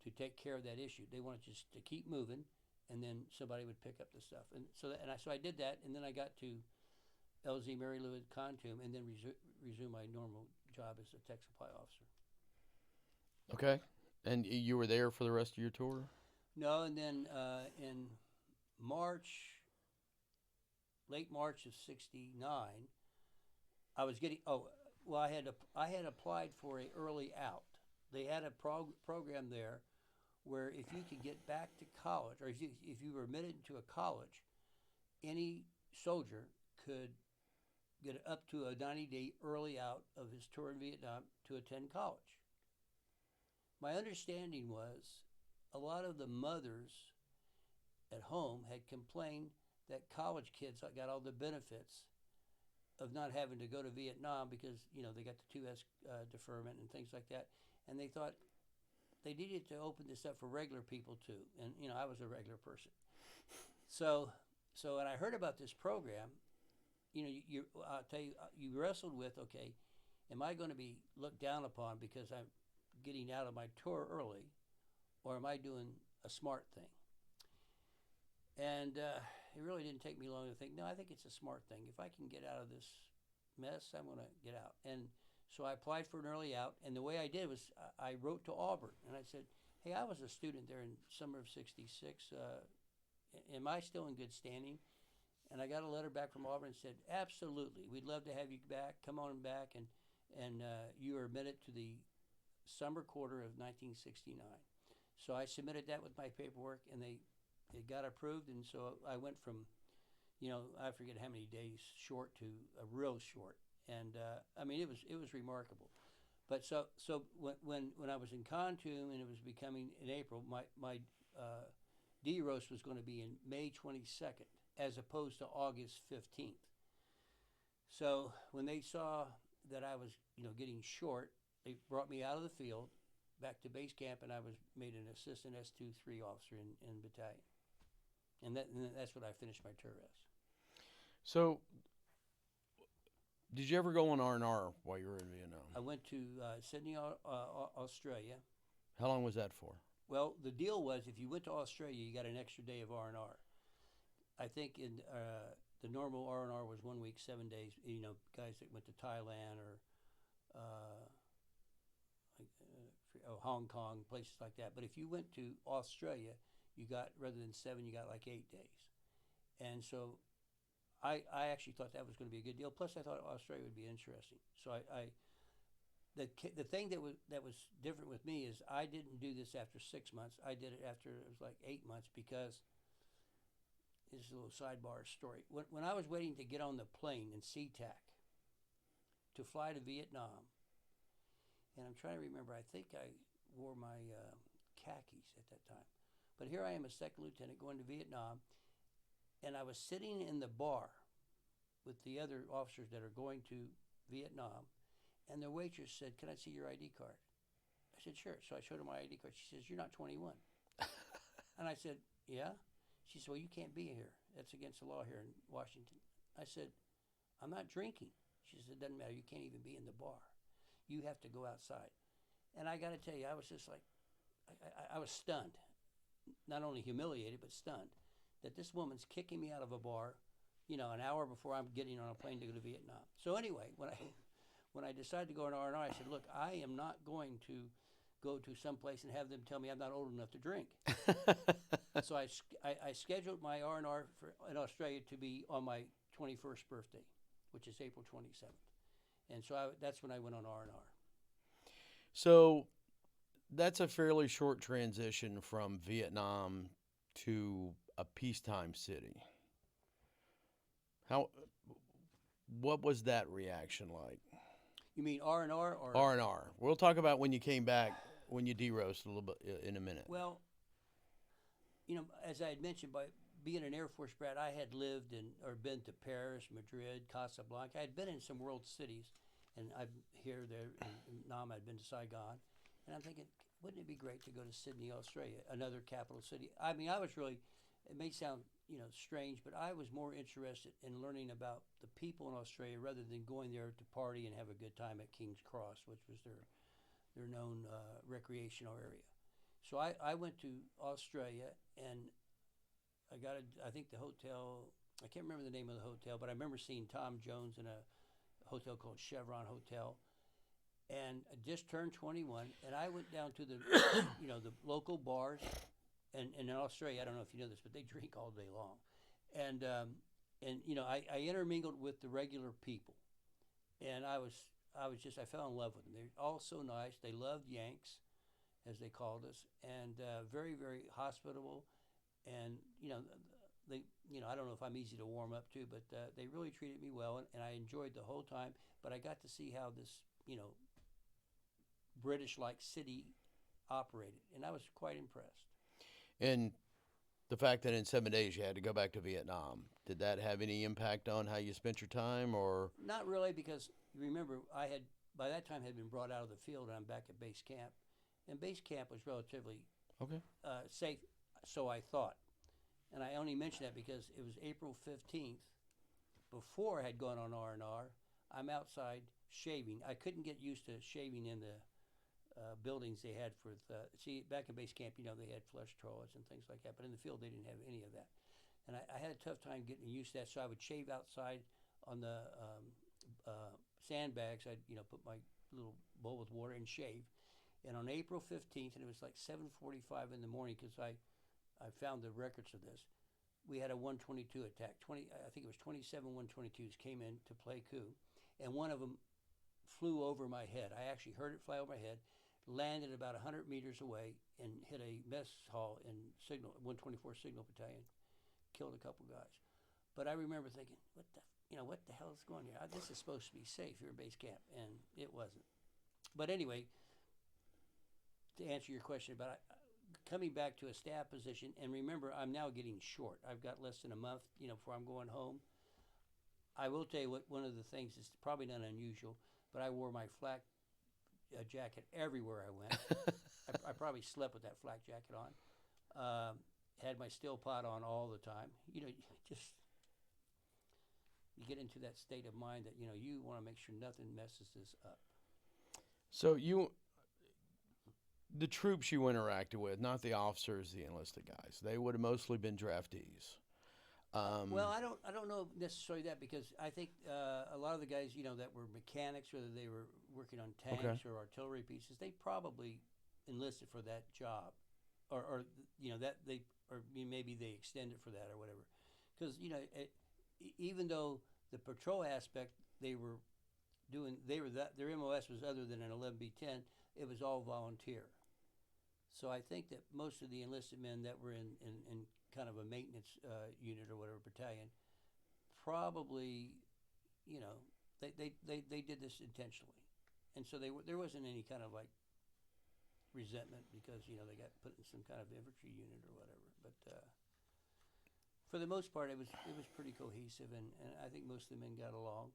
to take care of that issue. They wanted just to keep moving, and then somebody would pick up the stuff. And so I did that, and then I got to LZ Mary Lou at Kontum, and then resume my normal job as a tech supply officer. Okay. And you were there for the rest of your tour? No, and then in late March of '69, I was getting. I had applied for a early out. They had a program there where if you could get back to college, or if you were admitted to a college, any soldier could get up to a 90-day early out of his tour in Vietnam to attend college. My understanding was a lot of the mothers at home had complained that college kids got all the benefits of not having to go to Vietnam because, they got the 2S deferment and things like that. And they thought they needed to open this up for regular people too. And, I was a regular person. So when I heard about this program, I'll tell you, you wrestled with, okay, am I going to be looked down upon because I'm getting out of my tour early, or am I doing a smart thing? And it really didn't take me long to think, no, I think it's a smart thing. If I can get out of this mess, I'm going to get out. And so I applied for an early out, and the way I did was I wrote to Auburn, and I said, hey, I was a student there in summer of '66. Am I still in good standing? And I got a letter back from Auburn and said, absolutely, we'd love to have you back. Come on back, and you are admitted to the summer quarter of 1969. So I submitted that with my paperwork, and it got approved, and so I went from, I forget how many days short to a real short, and it was remarkable. But so when I was in Kontum and it was becoming in April, my D-Roast was going to be in May 22nd as opposed to August 15th. So when they saw that I was getting short, they brought me out of the field back to base camp, and I was made an assistant S2-3 officer in battalion. And that's what I finished my tour as. So, did you ever go on R&R while you were in Vietnam? I went to Sydney, Australia. How long was that for? Well, the deal was if you went to Australia, you got an extra day of R&R. I think in the normal R&R was 1 week, 7 days. Guys that went to Thailand or Hong Kong, places like that. But if you went to Australia, you got, rather than 7, you got like 8 days. And so I actually thought that was going to be a good deal. Plus, I thought Australia would be interesting. So the thing that was different with me is I didn't do this after 6 months. I did it after it was like 8 months because this is a little sidebar story. When I was waiting to get on the plane in SeaTac to fly to Vietnam, and I'm trying to remember, I think I wore my khakis at that time. But here I am, a second lieutenant, going to Vietnam, and I was sitting in the bar with the other officers that are going to Vietnam, and the waitress said, "Can I see your ID card?" I said, sure. So I showed her my ID card. She says, you're not 21. And I said, yeah? She said, well, you can't be here. That's against the law here in Washington. I said, I'm not drinking. She said, it doesn't matter. You can't even be in the bar. You have to go outside. And I got to tell you, I was just like, I was stunned. Not only humiliated, but stunned that this woman's kicking me out of a bar, an hour before I'm getting on a plane to go to Vietnam. So anyway, when I decided to go on R&R, I said, look, I am not going to go to some place and have them tell me I'm not old enough to drink. So I scheduled my R&R in Australia to be on my 21st birthday, which is April 27th. And so that's when I went on R&R. So that's a fairly short transition from Vietnam to a peacetime city. What was that reaction like? You mean R&R or R&R. We'll talk about when you came back, when you de-roasted a little bit in a minute. Well, as I had mentioned, by being an Air Force brat, I had lived or been to Paris, Madrid, Casablanca. I had been in some world cities, and I've here, there, in Nam. I'd been to Saigon, and I'm thinking, wouldn't it be great to go to Sydney, Australia, another capital city? I mean, I was really. It may sound strange, but I was more interested in learning about the people in Australia rather than going there to party and have a good time at King's Cross, which was their known recreational area. So I went to Australia, and I think the hotel, I can't remember the name of the hotel, but I remember seeing Tom Jones in a hotel called Chevron Hotel. And I just turned 21, and I went down to the, the local bars. And in Australia, I don't know if you know this, but they drink all day long. And I intermingled with the regular people. And I fell in love with them. They're all so nice. They loved Yanks, as they called us, and very, very hospitable. And, I don't know if I'm easy to warm up to, but they really treated me well, and I enjoyed the whole time. But I got to see how this, British-like city operated, and I was quite impressed. And the fact that in 7 days you had to go back to Vietnam, did that have any impact on how you spent your time, or? Not really, because remember, I had by that time had been brought out of the field, and I'm back at base camp. And base camp was relatively safe, so I thought. And I only mention that because it was April 15th, before I had gone on R&R. I'm outside shaving. I couldn't get used to shaving in the buildings they had back in base camp, they had flush toilets and things like that, but in the field they didn't have any of that. And I had a tough time getting used to that, so I would shave outside on the sandbags. I'd put my little bowl with water and shave. And on April 15th, and it was like 7:45 in the morning, because I found the records of this, we had a 122 attack. I think it was 27 122s came in to play coup, and one of them flew over my head. I actually heard it fly over my head, landed about 100 meters away, and hit a mess hall in 124 Signal Battalion, killed a couple guys. But I remember thinking, what the hell is going on here? This is supposed to be safe here at base camp, and it wasn't. But anyway, to answer your question about coming back to a staff position, and remember, I'm now getting short. I've got less than a month, before I'm going home. I will tell you what, one of the things is probably not unusual, but I wore my flak jacket everywhere I went. I probably slept with that flak jacket on. Had my steel pot on all the time. You get into that state of mind that, you want to make sure nothing messes this up. So the troops you interacted with, not the officers, the enlisted guys, they would have mostly been draftees. Well, I don't know necessarily that, because I think a lot of the guys, that were mechanics, whether they were working on tanks or artillery pieces, they probably enlisted for that job, or that maybe they extended for that or whatever, because even though the patrol aspect they were doing, their MOS was other than an 11B10, it was all volunteer. So I think that most of the enlisted men that were in kind of a maintenance unit or whatever, battalion, probably, they did this intentionally. And so there wasn't any kind of like resentment because, they got put in some kind of infantry unit or whatever. But for the most part, it was pretty cohesive, and I think most of the men got along.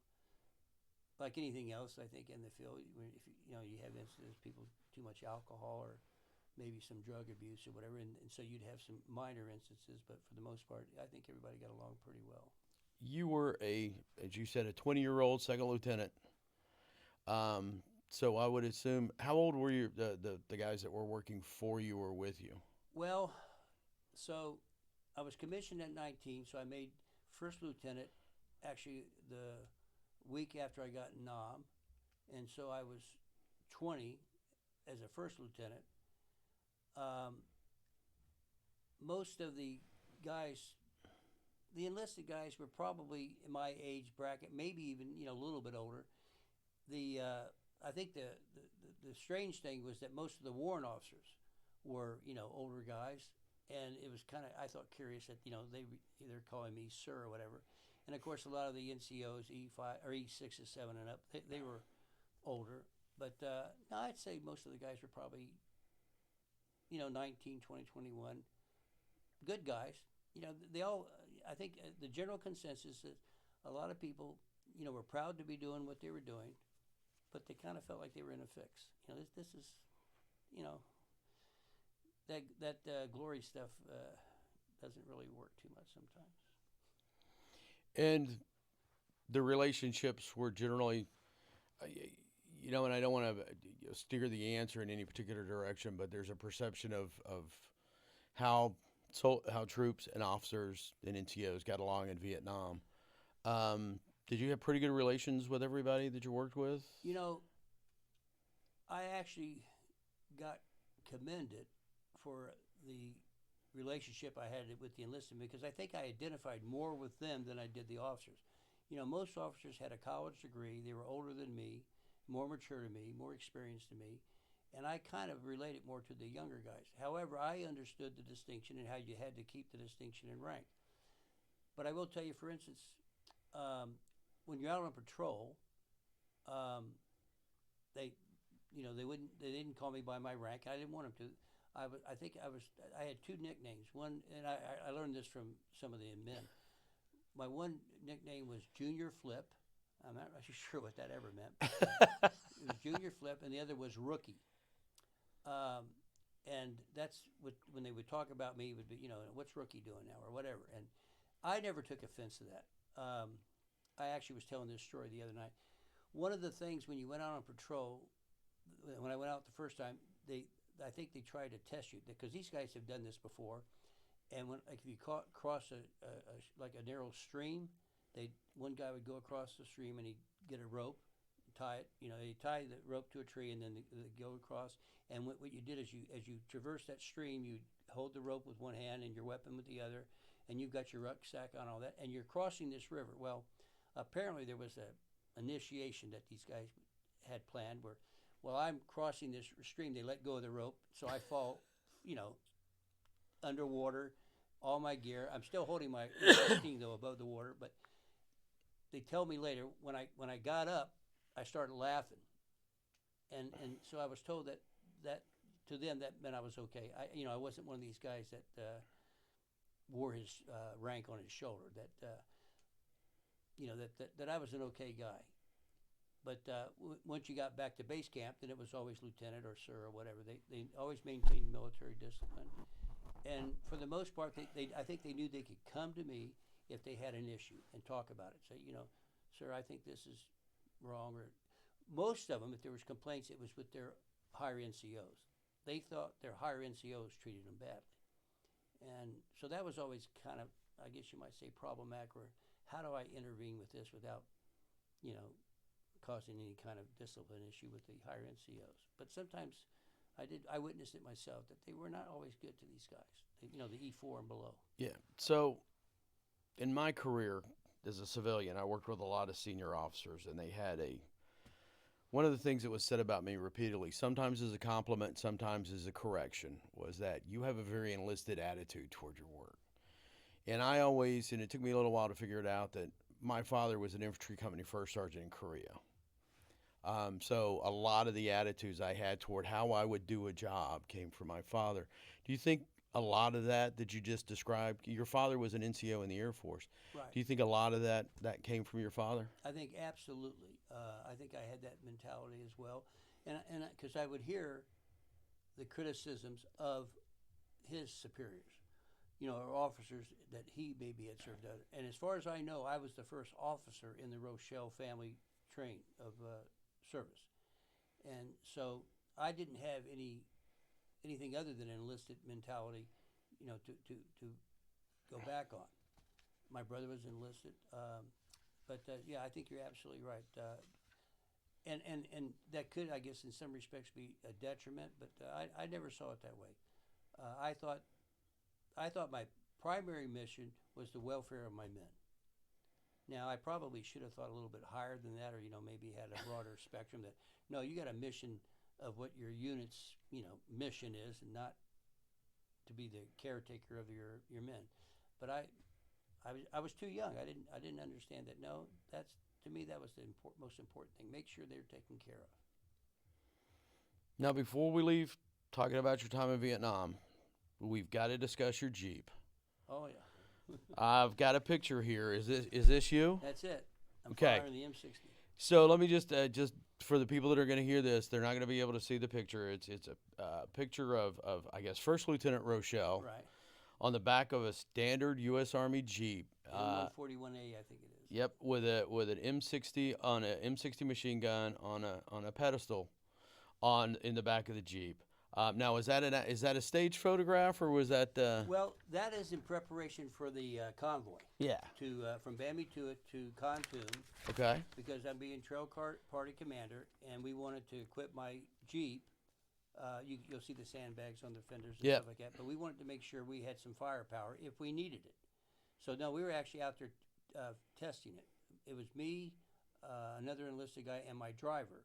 Like anything else, I think in the field, if you have incidents, people too much alcohol or maybe some drug abuse or whatever, and so you'd have some minor instances, but for the most part, I think everybody got along pretty well. You were as you said, a 20-year-old second lieutenant. So I would assume, how old were the guys that were working for you or with you? Well, so I was commissioned at 19, so I made first lieutenant actually the week after I got NOM, and so I was 20 as a first lieutenant. Um, Most of the guys, the enlisted guys, were probably in my age bracket, maybe even a little bit older. The I think the strange thing was that most of the warrant officers were older guys, and it was kind of, I thought, curious that they're calling me sir or whatever, and of course a lot of the NCOs E5 or E6s 7 and up, they were older, but no, I'd say most of the guys were probably 19, 20, 21, good guys. They all, I think the general consensus is a lot of people were proud to be doing what they were doing, but they kind of felt like they were in a fix. This is, that glory stuff doesn't really work too much sometimes. And the relationships were generally, and I don't want to steer the answer in any particular direction, but there's a perception of how how troops and officers and NCOs got along in Vietnam. Did you have pretty good relations with everybody that you worked with? I actually got commended for the relationship I had with the enlisted, because I think I identified more with them than I did the officers. Most officers had a college degree. They were older than me, more mature than me, more experienced than me, and I kind of related more to the younger guys. However, I understood the distinction and how you had to keep the distinction in rank. But I will tell you, for instance, when you're out on patrol, they, they didn't call me by my rank. I didn't want them to. I had two nicknames. One, and I learned this from some of the men. My one nickname was Junior Flip. I'm not actually sure what that ever meant. It was Junior Flip, and the other was Rookie. And that's what, when they would talk about me, it would be, what's Rookie doing now or whatever. And I never took offense to that. I actually was telling this story the other night. One of the things when you went out on patrol, when I went out the first time, I think they tried to test you, because these guys have done this before. And when, like, if you cross like a narrow stream, one guy would go across the stream and he'd get a rope, tie it. They tie the rope to a tree, and then they go across. And what you did is, as you traverse that stream, you hold the rope with one hand and your weapon with the other, and you've got your rucksack on, all that, and you're crossing this river. Well, apparently there was a initiation that these guys had planned where, while I'm crossing this stream, they let go of the rope, so I fall, underwater, all my gear. I'm still holding my thing though above the water, but they tell me later when I got up, I started laughing, and so I was told that to them that meant I was okay. I wasn't one of these guys that wore his rank on his shoulder. That I was an okay guy. But once you got back to base camp, then it was always lieutenant or sir or whatever. They always maintained military discipline. And for the most part, I think they knew they could come to me if they had an issue and talk about it. Say, sir, I think this is wrong. Or most of them, if there was complaints, it was with their higher NCOs. They thought their higher NCOs treated them badly. And so that was always kind of, I guess you might say, problematic. Or how do I intervene with this without, causing any kind of discipline issue with the higher NCOs? But sometimes I witnessed it myself, that they were not always good to these guys, the E4 and below. Yeah. So in my career as a civilian, I worked with a lot of senior officers, and they had one of the things that was said about me repeatedly, sometimes as a compliment, sometimes as a correction, was that you have a very enlisted attitude toward your work. And and it took me a little while to figure it out, that my father was an infantry company first sergeant in Korea. So a lot of the attitudes I had toward how I would do a job came from my father. Do you think a lot of that you just described, your father was an NCO in the Air Force. Right. Do you think a lot of that came from your father? I think absolutely. I think I had that mentality as well. And because I would hear the criticisms of his superiors, or officers that he maybe had served under. And as far as I know, I was the first officer in the Rochelle family train of service, and so I didn't have anything other than an enlisted mentality, to go back on. My brother was enlisted, but yeah, I think you're absolutely right. And that could, I guess, in some respects, be a detriment, but I never saw it that way. I thought my primary mission was the welfare of my men. Now, I probably should have thought a little bit higher than that, or maybe had a broader spectrum. That no, you got a mission of what your unit's mission is, and not to be the caretaker of your men. But I was too young. I didn't understand that. No, that's to me that was the most important thing. Make sure they're taken care of. Now, before we leave talking about your time in Vietnam, we've got to discuss your Jeep. Oh yeah. I've got a picture here. Is this you? That's it. I'm Okay. firing the M60. So let me just for the people that are going to hear this, they're not going to be able to see the picture. It's a picture of I guess First Lieutenant Rochelle Right. on the back of a standard U.S. Army Jeep. M141A, I think it is. Yep, with an M60 on an M60 machine gun on a pedestal in the back of the Jeep. Now, is that a stage photograph, or was that? Well, that is in preparation for the convoy Yeah. to from Bambi to Kontum, Okay. because I'm being trail party commander, and we wanted to equip my Jeep. You'll see the sandbags on the fenders and Yep. stuff like that, but we wanted to make sure we had some firepower if we needed it. So no, we were actually out there testing it. It was me, another enlisted guy, and my driver.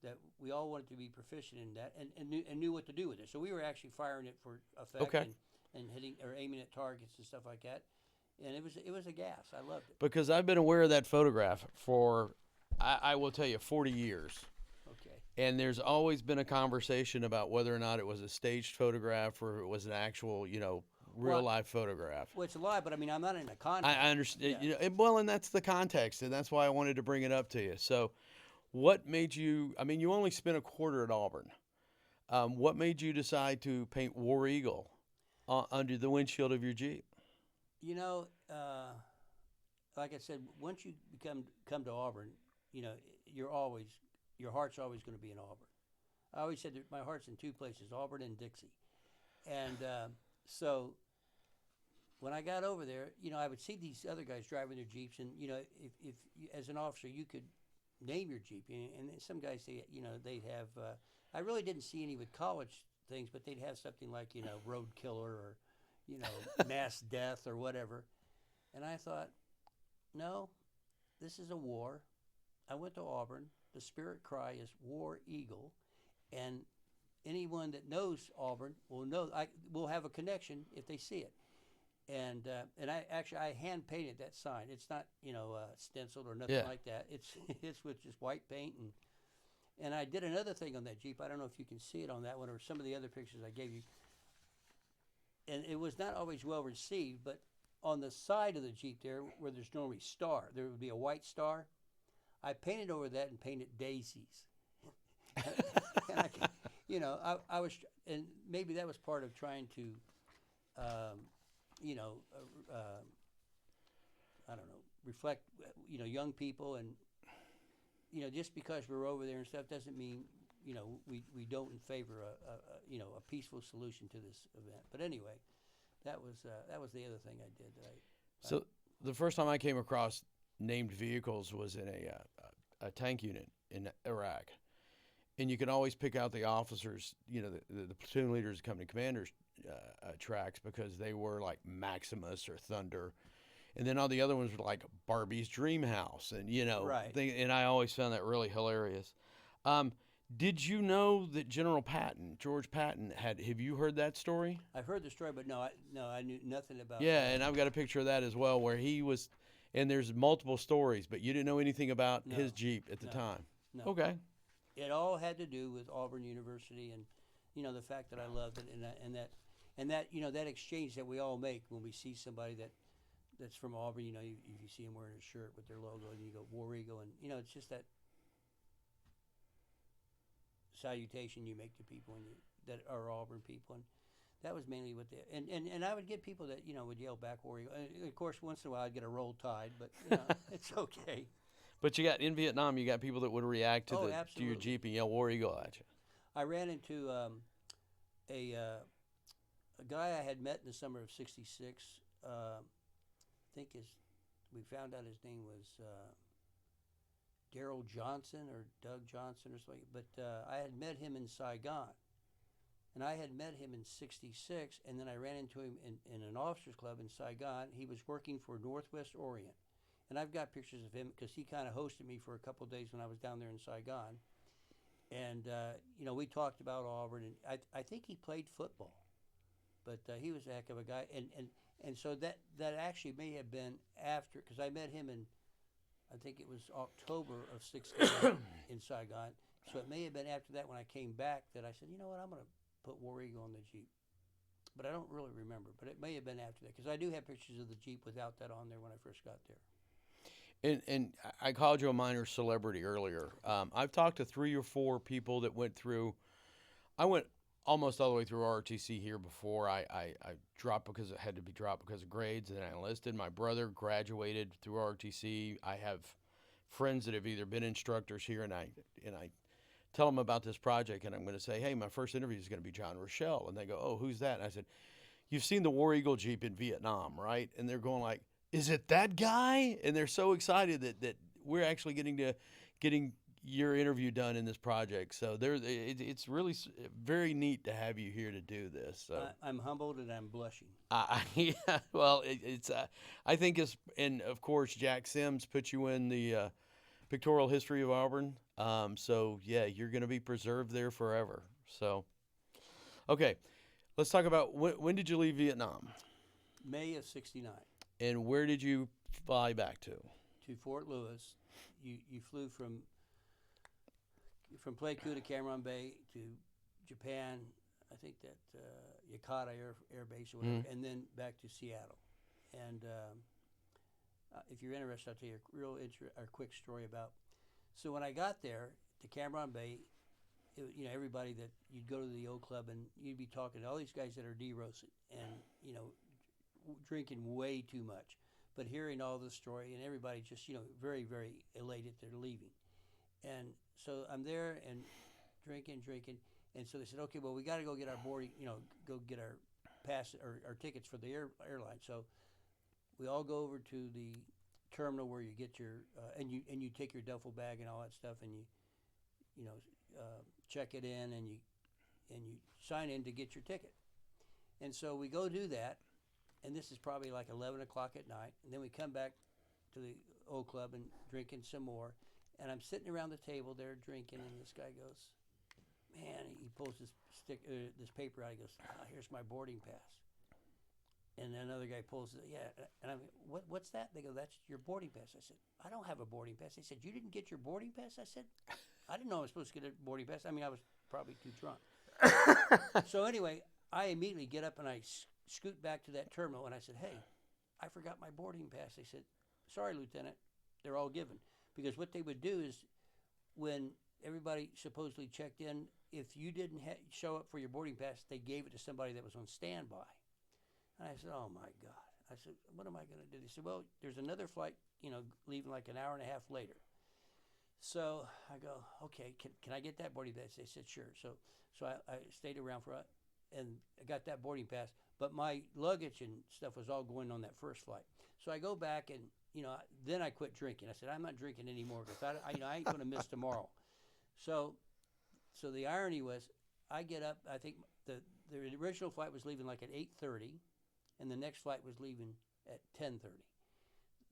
That we all wanted to be proficient in that, and knew what to do with it. So we were actually firing it for effect, Okay. and hitting or aiming at targets and stuff like that. And it was a gas. I loved it. Because I've been aware of that photograph for, I will tell you, 40 years. Okay. And there's always been a conversation about whether or not it was a staged photograph or it was an actual, real life photograph. Well, it's a lie, but I mean, I'm not in a contract. I understand. Yeah. And that's the context, and that's why I wanted to bring it up to you. So, what made you? I mean, you only spent a quarter at Auburn. What made you decide to paint War Eagle under the windshield of your Jeep? Like I said, once you come to Auburn, your heart's always going to be in Auburn. I always said that my heart's in two places, Auburn and Dixie. And so when I got over there, I would see these other guys driving their Jeeps, and if you, as an officer, you could name your Jeep, and some guys say, they'd have. I really didn't see any with college things, but they'd have something like Road Killer or Mass Death or whatever. And I thought, no, this is a war. I went to Auburn. The spirit cry is War Eagle, and anyone that knows Auburn will have a connection if they see it. And I hand painted that sign. It's not stenciled or nothing like that. It's with just white paint, and I did another thing on that Jeep. I don't know if you can see it on that one or some of the other pictures I gave you. And it was not always well received, but on the side of the Jeep there, where there's normally star, there would be a white star. I painted over that and painted daisies. And I was, and maybe that was part of trying to, I don't know, reflect, young people, and, just because we're over there and stuff doesn't mean, we don't in favor a peaceful solution to this event. But anyway, that was the other thing I did. So the first time I came across named vehicles was in a tank unit in Iraq. And you can always pick out the officers, the platoon leaders, company commanders' tracks, because they were like Maximus or Thunder. And then all the other ones were like Barbie's Dream House. And, Right. And I always found that really hilarious. Did you know that General Patton, George Patton, have you heard that story? I've heard the story, but no, I knew nothing about Yeah, and I've got a picture of that as well, where he was, and there's multiple stories, but you didn't know anything about his Jeep at the time. No. Okay. It all had to do with Auburn University, and the fact that I loved it, and that exchange that we all make when we see somebody that's from Auburn. If you see them wearing a shirt with their logo, and you go War Eagle, and it's just that salutation you make to people, and that are Auburn people, and that was mainly what they and I would get people that would yell back War Eagle. And of course, once in a while I'd get a Roll Tide, but it's okay. But you got in Vietnam, you got people that would react to Oh, to your absolutely. Jeep and yell War Eagle at you. I ran into a guy I had met in the summer of '66. I think we found out his name was Daryl Johnson or Doug Johnson or something. But I had met him in Saigon, and I had met him in '66, and then I ran into him in an officers club in Saigon. He was working for Northwest Orient, and I've got pictures of him because he kind of hosted me for a couple of days when I was down there in Saigon. And we talked about Auburn, and I think he played football, but he was a heck of a guy. And so that actually may have been after, because I met him in, I think it was October of '69 in Saigon. So it may have been after that when I came back that I said, you know what, I'm going to put War Eagle on the Jeep. But I don't really remember. But it may have been after that, because I do have pictures of the Jeep without that on there when I first got there. And I called you a minor celebrity earlier. I've talked to 3 or 4 people that went through. I went almost all the way through ROTC here before I dropped because it had to be dropped because of grades, and then I enlisted. My brother graduated through ROTC. I have friends that have either been instructors here, and I tell them about this project, and I'm going to say, hey, my first interview is going to be John Rochelle, and they go, oh, who's that? And I said, you've seen the War Eagle Jeep in Vietnam, right? And they're going like, is it that guy? And they're so excited that we're actually getting your interview done in this project. So it's really very neat to have you here to do this. So I'm humbled and I'm blushing. yeah, well, I think it's, and of course Jack Sims put you in the pictorial history of Auburn. So yeah, you're going to be preserved there forever. So okay, let's talk about when did you leave Vietnam? May of '69. And where did you fly back to? To Fort Lewis. You flew from Pleiku to Cam Bay to Japan. I think that Yokota Air Base or whatever, and then back to Seattle. And if you're interested, I'll tell you a quick story about. So when I got there to Cam Bay, everybody that you'd go to the old club and you'd be talking to all these guys that are de-roasted and drinking way too much, but hearing all the story and everybody just very, very elated they're leaving. And so I'm there and drinking, and so they said, okay, well, we got to go get our boarding, go get our pass or our tickets for the airline. So we all go over to the terminal where you get your and you take your duffel bag and all that stuff, and you check it in, and you sign in to get your ticket. And so we go do that. And this is probably like 11 o'clock at night. And then we come back to the old club and drinking some more. And I'm sitting around the table there drinking, and this guy goes, man, he pulls this paper out. He goes, here's my boarding pass. And then another guy pulls it, yeah. And I'm, what's that? They go, that's your boarding pass. I said, I don't have a boarding pass. They said, you didn't get your boarding pass? I said, I didn't know I was supposed to get a boarding pass. I mean, I was probably too drunk. So anyway, I immediately get up and I scoot back to that terminal, and I said, hey, I forgot my boarding pass. They said, sorry, Lieutenant, they're all given. Because what they would do is when everybody supposedly checked in, if you didn't show up for your boarding pass, they gave it to somebody that was on standby. And I said, oh, my God. I said, what am I going to do? They said, well, there's another flight, leaving like an hour and a half later. So I go, okay, can I get that boarding pass? They said, sure. So I stayed around and I got that boarding pass. But my luggage and stuff was all going on that first flight. So I go back and, then I quit drinking. I said, I'm not drinking anymore because I ain't going to miss tomorrow. So the irony was I get up, I think the original flight was leaving like at 8:30, and the next flight was leaving at 10:30,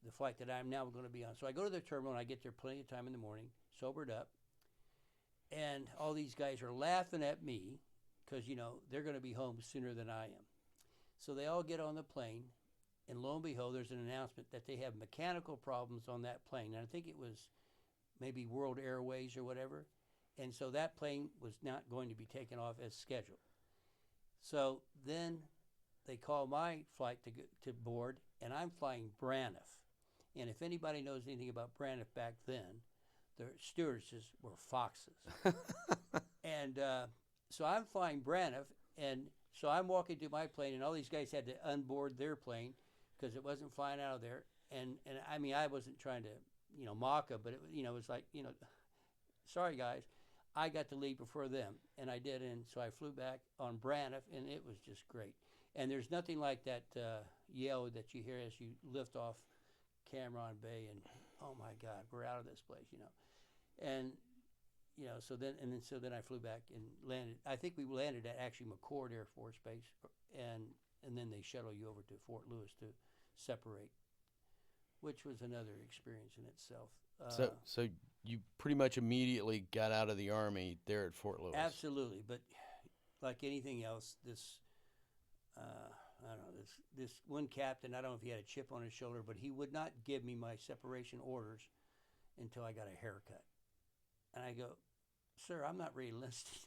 the flight that I'm now going to be on. So I go to the terminal, and I get there plenty of time in the morning, sobered up, and all these guys are laughing at me because, they're going to be home sooner than I am. So they all get on the plane, and lo and behold, there's an announcement that they have mechanical problems on that plane. And I think it was maybe World Airways or whatever. And so that plane was not going to be taken off as scheduled. So then they call my flight to board, and I'm flying Braniff. And if anybody knows anything about Braniff back then, the stewardesses were foxes. And So I'm flying Braniff, and so I'm walking to my plane, and all these guys had to unboard their plane because it wasn't flying out of there. And I mean, I wasn't trying to, mock them, but it was like, sorry guys, I got to leave before them, and I did, and so I flew back on Braniff, and it was just great. And there's nothing like that yell that you hear as you lift off Cameron Bay, and oh my God, we're out of this place, and so then I flew back and landed. I think we landed at actually McCord Air Force Base, and then they shuttle you over to Fort Lewis to separate, which was another experience in itself. So you pretty much immediately got out of the Army there at Fort Lewis. Absolutely, but like anything else, this I don't know, this one captain, I don't know if he had a chip on his shoulder, but he would not give me my separation orders until I got a haircut. And I go, sir, I'm not re-enlisted.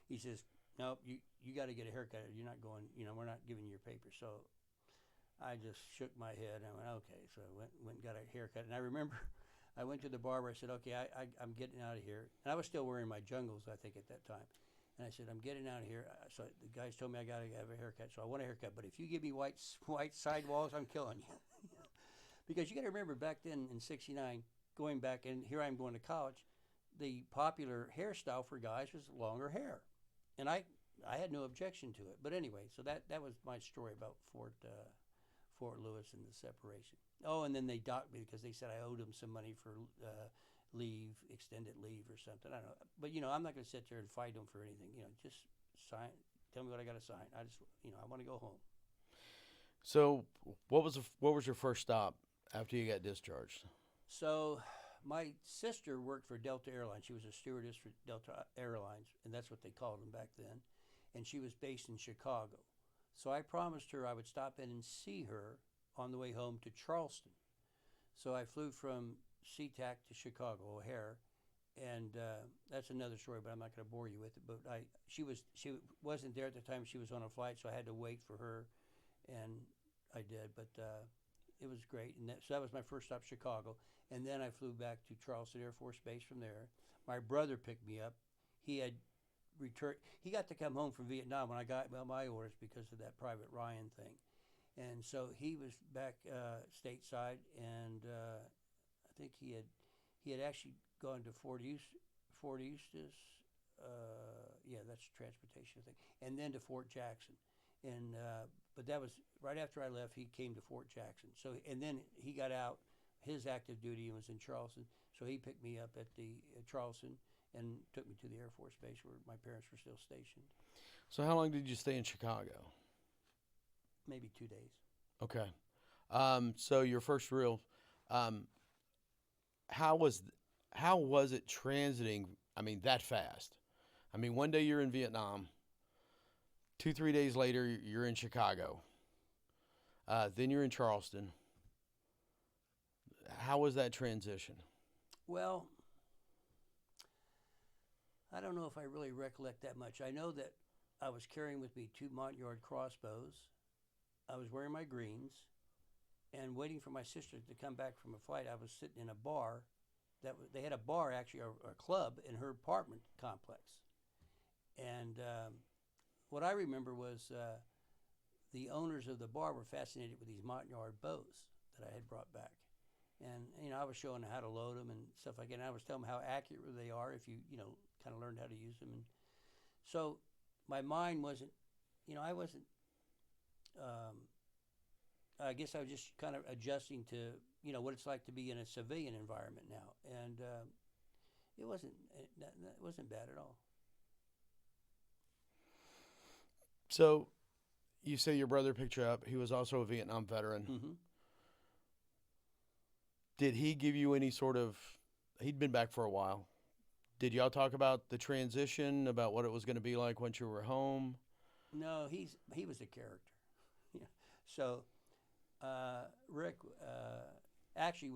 He says, nope, you got to get a haircut. You're not going, we're not giving you your papers. So I just shook my head. And I went, okay. So I went and got a haircut. And I remember I went to the barber. I said, okay, I'm getting out of here. And I was still wearing my jungles, I think, at that time. And I said, I'm getting out of here. So the guys told me I got to have a haircut. So I want a haircut. But if you give me white sidewalls, I'm killing you. Because you got to remember back then in '69, going back, and here I'm going to college, the popular hairstyle for guys was longer hair. And I had no objection to it. But anyway, so that was my story about Fort Lewis and the separation. Oh, and then they docked me because they said I owed them some money for leave, extended leave or something. I don't know. But, I'm not going to sit there and fight them for anything. Just sign, tell me what I got to sign. I just, I want to go home. So what was your first stop after you got discharged? So my sister worked for Delta Airlines. She was a stewardess for Delta Airlines, and that's what they called them back then. And she was based in Chicago. So I promised her I would stop in and see her on the way home to Charleston. So I flew from SeaTac to Chicago O'Hare, and that's another story, but I'm not going to bore you with it. But she wasn't there at the time. She was on a flight, so I had to wait for her, and I did. But it was great, and so that was my first stop, Chicago. And then I flew back to Charleston Air Force Base from there. My brother picked me up. He had returned. He got to come home from Vietnam when I got my orders because of that Private Ryan thing. And so he was back stateside, and I think he had actually gone to Fort Eustis. Yeah, that's a transportation thing, and then to Fort Jackson. And but that was right after I left. He came to Fort Jackson. So and then he got out his active duty and was in Charleston. So he picked me up at the Charleston and took me to the Air Force Base where my parents were still stationed. So how long did you stay in Chicago? Maybe 2 days. Okay. So your first real, how was it transiting? I mean, that fast. I mean, one day you're in Vietnam. 2-3 days later, you're in Chicago. Then you're in Charleston. How was that transition? Well, I don't know if I really recollect that much. I know that I was carrying with me 2 Montyard crossbows. I was wearing my greens and waiting for my sister to come back from a flight. I was sitting in a bar. They had a bar, actually, a club in her apartment complex. And what I remember was the owners of the bar were fascinated with these Montyard bows that I had brought back. And, I was showing them how to load them and stuff like that. And I was telling them how accurate they are if you, kind of learned how to use them. And so my mind wasn't, I wasn't, I guess I was just kind of adjusting to, what it's like to be in a civilian environment now. And it wasn't bad at all. So you say your brother picked you up. He was also a Vietnam veteran. Mm-hmm. Did he give you any sort of, he'd been back for a while. Did y'all talk about the transition, about what it was going to be like once you were home? No, he was a character. Yeah. So Rick, actually,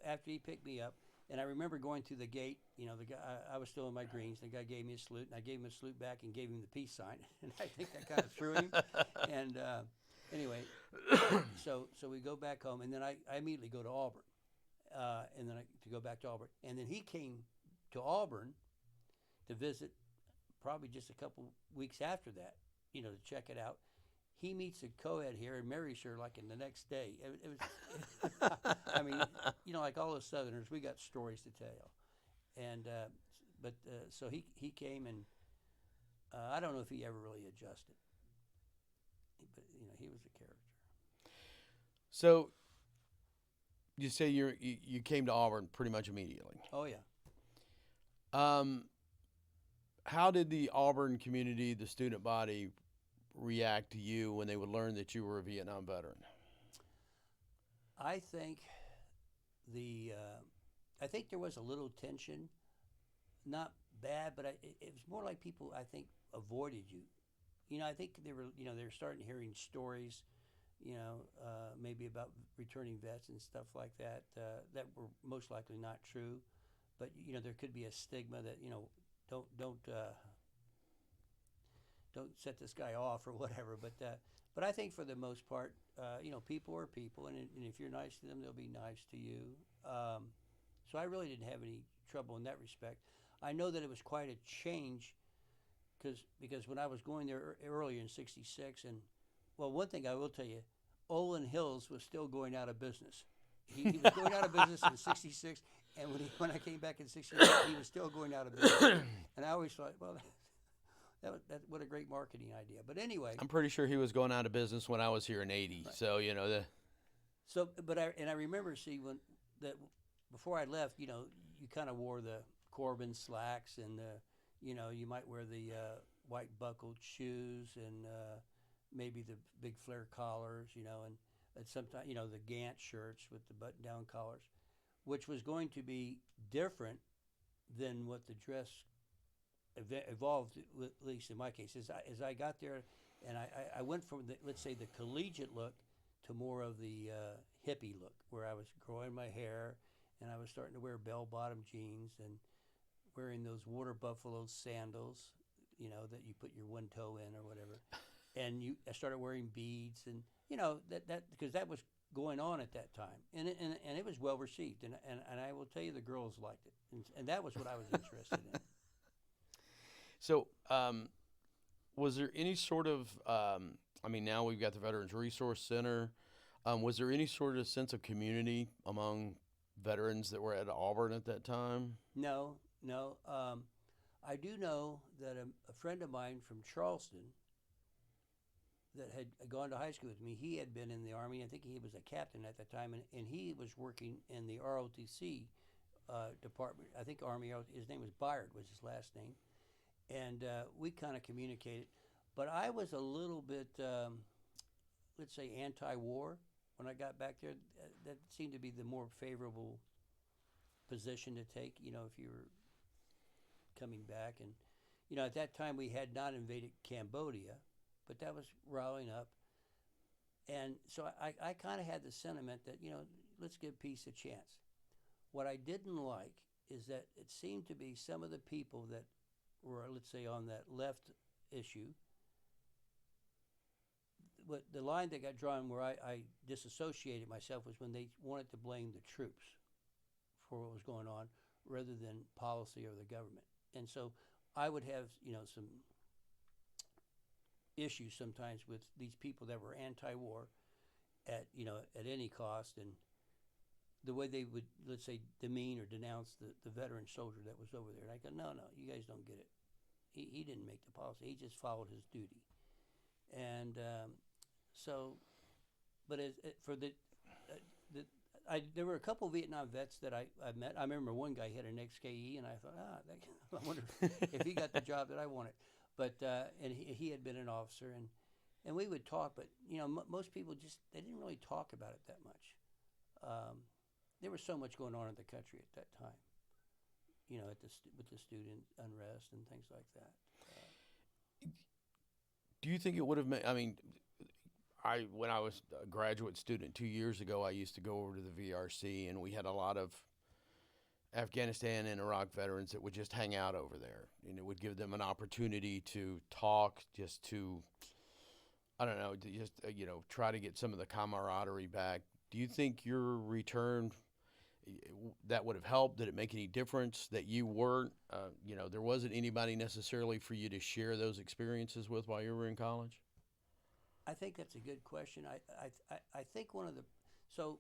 after he picked me up, and I remember going through the gate, the guy, I was still in my greens. The guy gave me a salute, and I gave him a salute back and gave him the peace sign. And I think that kind of threw him. And anyway, so we go back home, and then I immediately go to Auburn, to go back to Auburn. And then he came to Auburn to visit probably just a couple weeks after that, to check it out. He meets a co-ed here and marries her like in the next day. It was, I mean, like all those Southerners, we got stories to tell. And so he came and I don't know if he ever really adjusted, but he was a character. So you say you came to Auburn pretty much immediately. Oh yeah. How did the Auburn community, the student body, react to you when they would learn that you were a Vietnam veteran? I think I think there was a little tension, not bad, but it was more like people I think avoided you. I think they were starting hearing stories, maybe about returning vets and stuff like that that were most likely not true, but there could be a stigma that don't set this guy off or whatever. But I think for the most part, people are people, and if you're nice to them, they'll be nice to you. So I really didn't have any trouble in that respect. I know that it was quite a change because when I was going there earlier in '66, and well, one thing I will tell you, Olin Hills was still going out of business. He was going out of business in '66, and when I came back in '68, he was still going out of business. And I always thought, well, that what a great marketing idea. But anyway, I'm pretty sure he was going out of business when I was here in '80. Right. So I remember before I left, you kind of wore the Corbin slacks and you might wear the white buckled shoes and maybe the big flare collars, and sometimes the Gant shirts with the button-down collars, which was going to be different than what the dress evolved, at least in my case. As I got there, and I went from let's say the collegiate look to more of the hippie look, where I was growing my hair and I was starting to wear bell-bottom jeans and wearing those water buffalo sandals, that you put your one toe in or whatever. And I started wearing beads, and that because that was going on at that time, and it was well received, and I will tell you the girls liked it, and that was what I was interested in. So, was there any sort of now we've got the Veterans Resource Center. Was there any sort of sense of community among veterans that were at Auburn at that time? No. I do know that a friend of mine from Charleston that had gone to high school with me, he had been in the Army. I think he was a captain at that time, and he was working in the ROTC department. I think Army, his name was Byard, was his last name. And we kind of communicated. But I was a little bit, let's say, anti-war when I got back there. That seemed to be the more favorable position to take, if you were coming back. And, at that time we had not invaded Cambodia, but that was riling up. And so I kind of had the sentiment that, let's give peace a chance. What I didn't like is that it seemed to be some of the people that were, let's say, on that left issue. But the line that got drawn where I disassociated myself was when they wanted to blame the troops for what was going on rather than policy or the government. And so I would have, some issues sometimes with these people that were anti-war at any cost, and the way they would, let's say, demean or denounce the veteran soldier that was over there. And I go, no, you guys don't get it. He didn't make the policy. He just followed his duty. And there were a couple of Vietnam vets that I met. I remember one guy had an XKE, and I thought, I wonder if he got the job that I wanted. But and he had been an officer, and we would talk. But most people they didn't really talk about it that much. There was so much going on in the country at that time. With the student unrest and things like that. Do you think it would have made? When I was a graduate student 2 years ago, I used to go over to the VRC, and we had a lot of Afghanistan and Iraq veterans that would just hang out over there, and it would give them an opportunity to talk, just to, I don't know, to just try to get some of the camaraderie back. Do you think your return that would have helped? Did it make any difference that you weren't, there wasn't anybody necessarily for you to share those experiences with while you were in college? I think that's a good question. I think one of the so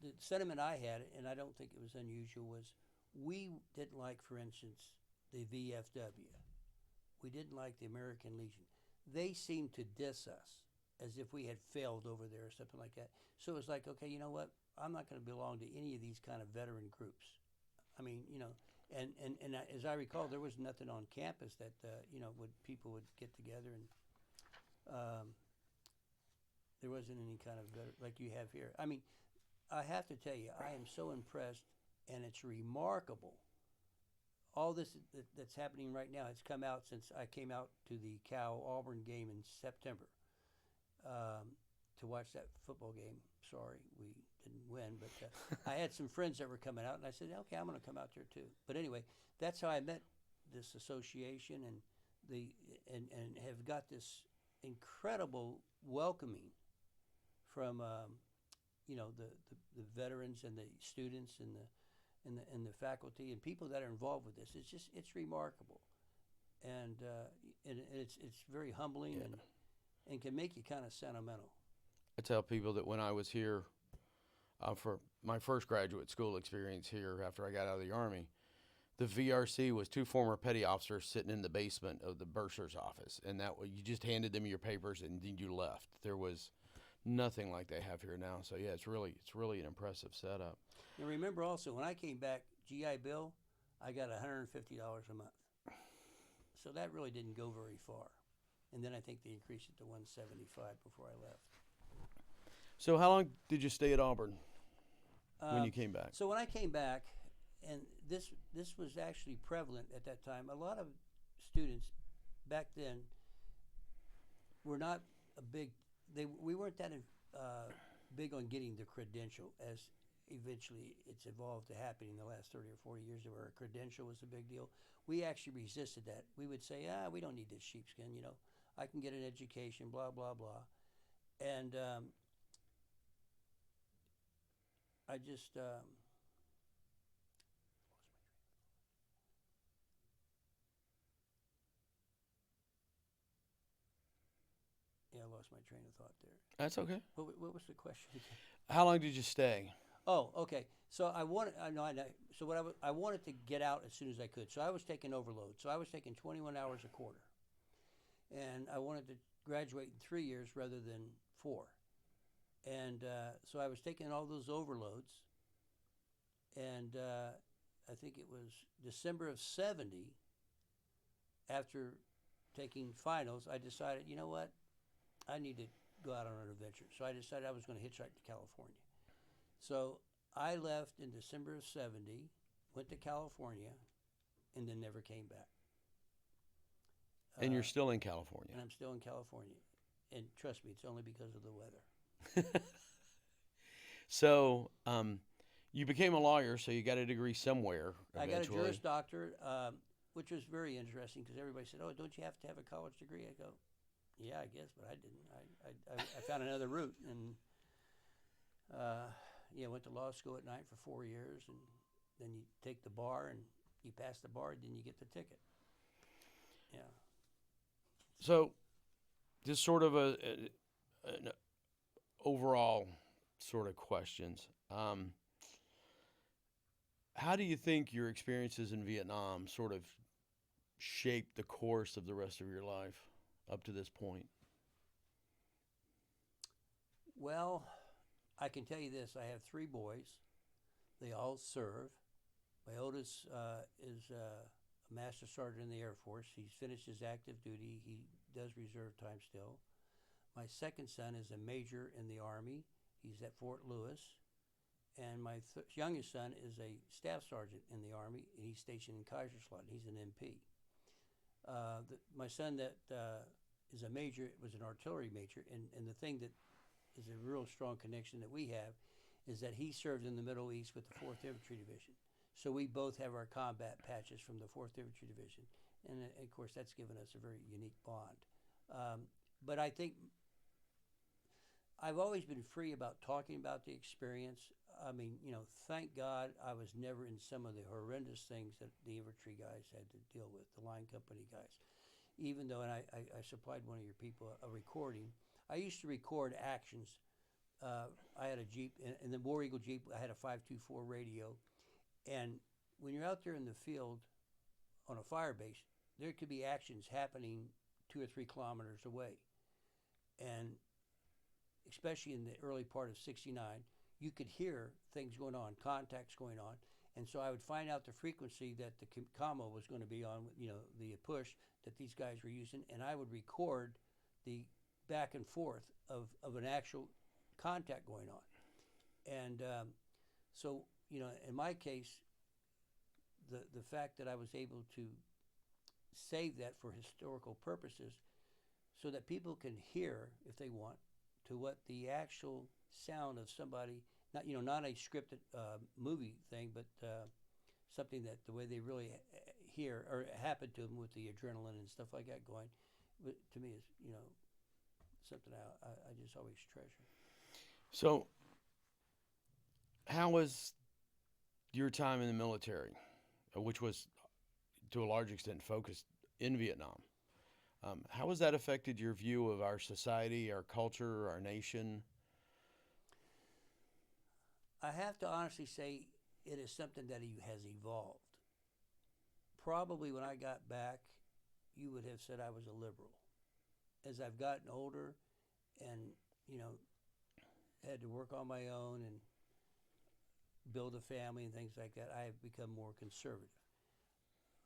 the sentiment I had, and I don't think it was unusual, was we didn't like, for instance, the VFW. We didn't like the American Legion. They seemed to diss us as if we had failed over there or something like that. So it was like, okay, you know what? I'm not going to belong to any of these kind of veteran groups. I mean, as I recall, there was nothing on campus that people would get together, and there wasn't any kind of like you have here. I mean, I have to tell you, I am so impressed, and it's remarkable. All this that's happening right now, it's come out since I came out to the Cal Auburn game in September to watch that football game. Sorry, we didn't win, but I had some friends that were coming out, and I said, okay, I'm going to come out there too. But anyway, that's how I met this association and have got this incredible welcoming from the veterans and the students and the faculty and people that are involved with this. It's remarkable, and it's very humbling and can make you kind of sentimental. I tell people that when I was here for my first graduate school experience here after I got out of the Army, the VRC was two former petty officers sitting in the basement of the bursar's office, and that you just handed them your papers and then you left. There was nothing like they have here now. So yeah, it's really an impressive setup. And remember also, when I came back, GI Bill, I got $150 a month. So that really didn't go very far. And then I think they increased it to $175 before I left. So how long did you stay at Auburn when you came back? So when I came back, and this was actually prevalent at that time, a lot of students back then were not we weren't that big on getting the credential, as eventually it's evolved to happen in the last 30 or 40 years, where a credential was a big deal. We actually resisted that. We would say, we don't need this sheepskin, I can get an education, blah, blah, blah. And I just I lost my train of thought there. That's okay. What was the question again? How long did you stay? Oh, okay. So I wanted to get out as soon as I could. So I was taking overload. So I was taking 21 hours a quarter, and I wanted to graduate in 3 years rather than 4. And so I was taking all those overloads, and I think it was December of '70. After taking finals, I decided, you know what, I need to go out on an adventure. So I decided I was going to hitchhike to California. So I left in December of '70, went to California, and then never came back. And you're still in California. And I'm still in California. And trust me, it's only because of the weather. So you became a lawyer, so you got a degree somewhere eventually. I got a Juris Doctorate, which was very interesting because everybody said, oh, don't you have to have a college degree? I go, yeah, I guess, but I didn't. I found another route, and went to law school at night for 4 years, and then you take the bar, and you pass the bar, and then you get the ticket. Yeah. So, just sort of an overall sort of questions. How do you think your experiences in Vietnam sort of shaped the course of the rest of your life up to this point? Well, I can tell you this. I have 3 boys. They all serve. My oldest is a master sergeant in the Air Force. He's finished his active duty. He does reserve time still. My second son is a major in the Army. He's at Fort Lewis. And my youngest son is a staff sergeant in the Army, and he's stationed in Kaiserslautern. He's an MP. My son that is a major was an artillery major, and the thing that is a real strong connection that we have is that he served in the Middle East with the 4th Infantry Division. So we both have our combat patches from the 4th Infantry Division. And of course, that's given us a very unique bond. But I think I've always been free about talking about the experience. I mean, thank God I was never in some of the horrendous things that the infantry guys had to deal with, the line company guys. Even though, and I supplied one of your people a recording, I used to record actions. I had a Jeep, in the War Eagle Jeep, I had a 524 radio. And when you're out there in the field on a fire base, there could be actions happening 2 or 3 kilometers away. And especially in the early part of '69, you could hear things going on, contacts going on. And so I would find out the frequency that the commo was going to be on, the push that these guys were using, and I would record the back and forth of an actual contact going on. And so, in my case, the fact that I was able to save that for historical purposes so that people can hear, if they want, to what the actual sound of somebody, not a scripted movie thing, but something that the way they really hear or happen to them with the adrenaline and stuff like that going, to me is, something I just always treasure. So, how was your time in the military, which was to a large extent focused in Vietnam? How has that affected your view of our society, our culture, our nation? I have to honestly say it is something that has evolved. Probably when I got back, you would have said I was a liberal. As I've gotten older and, had to work on my own and build a family and things like that, I have become more conservative.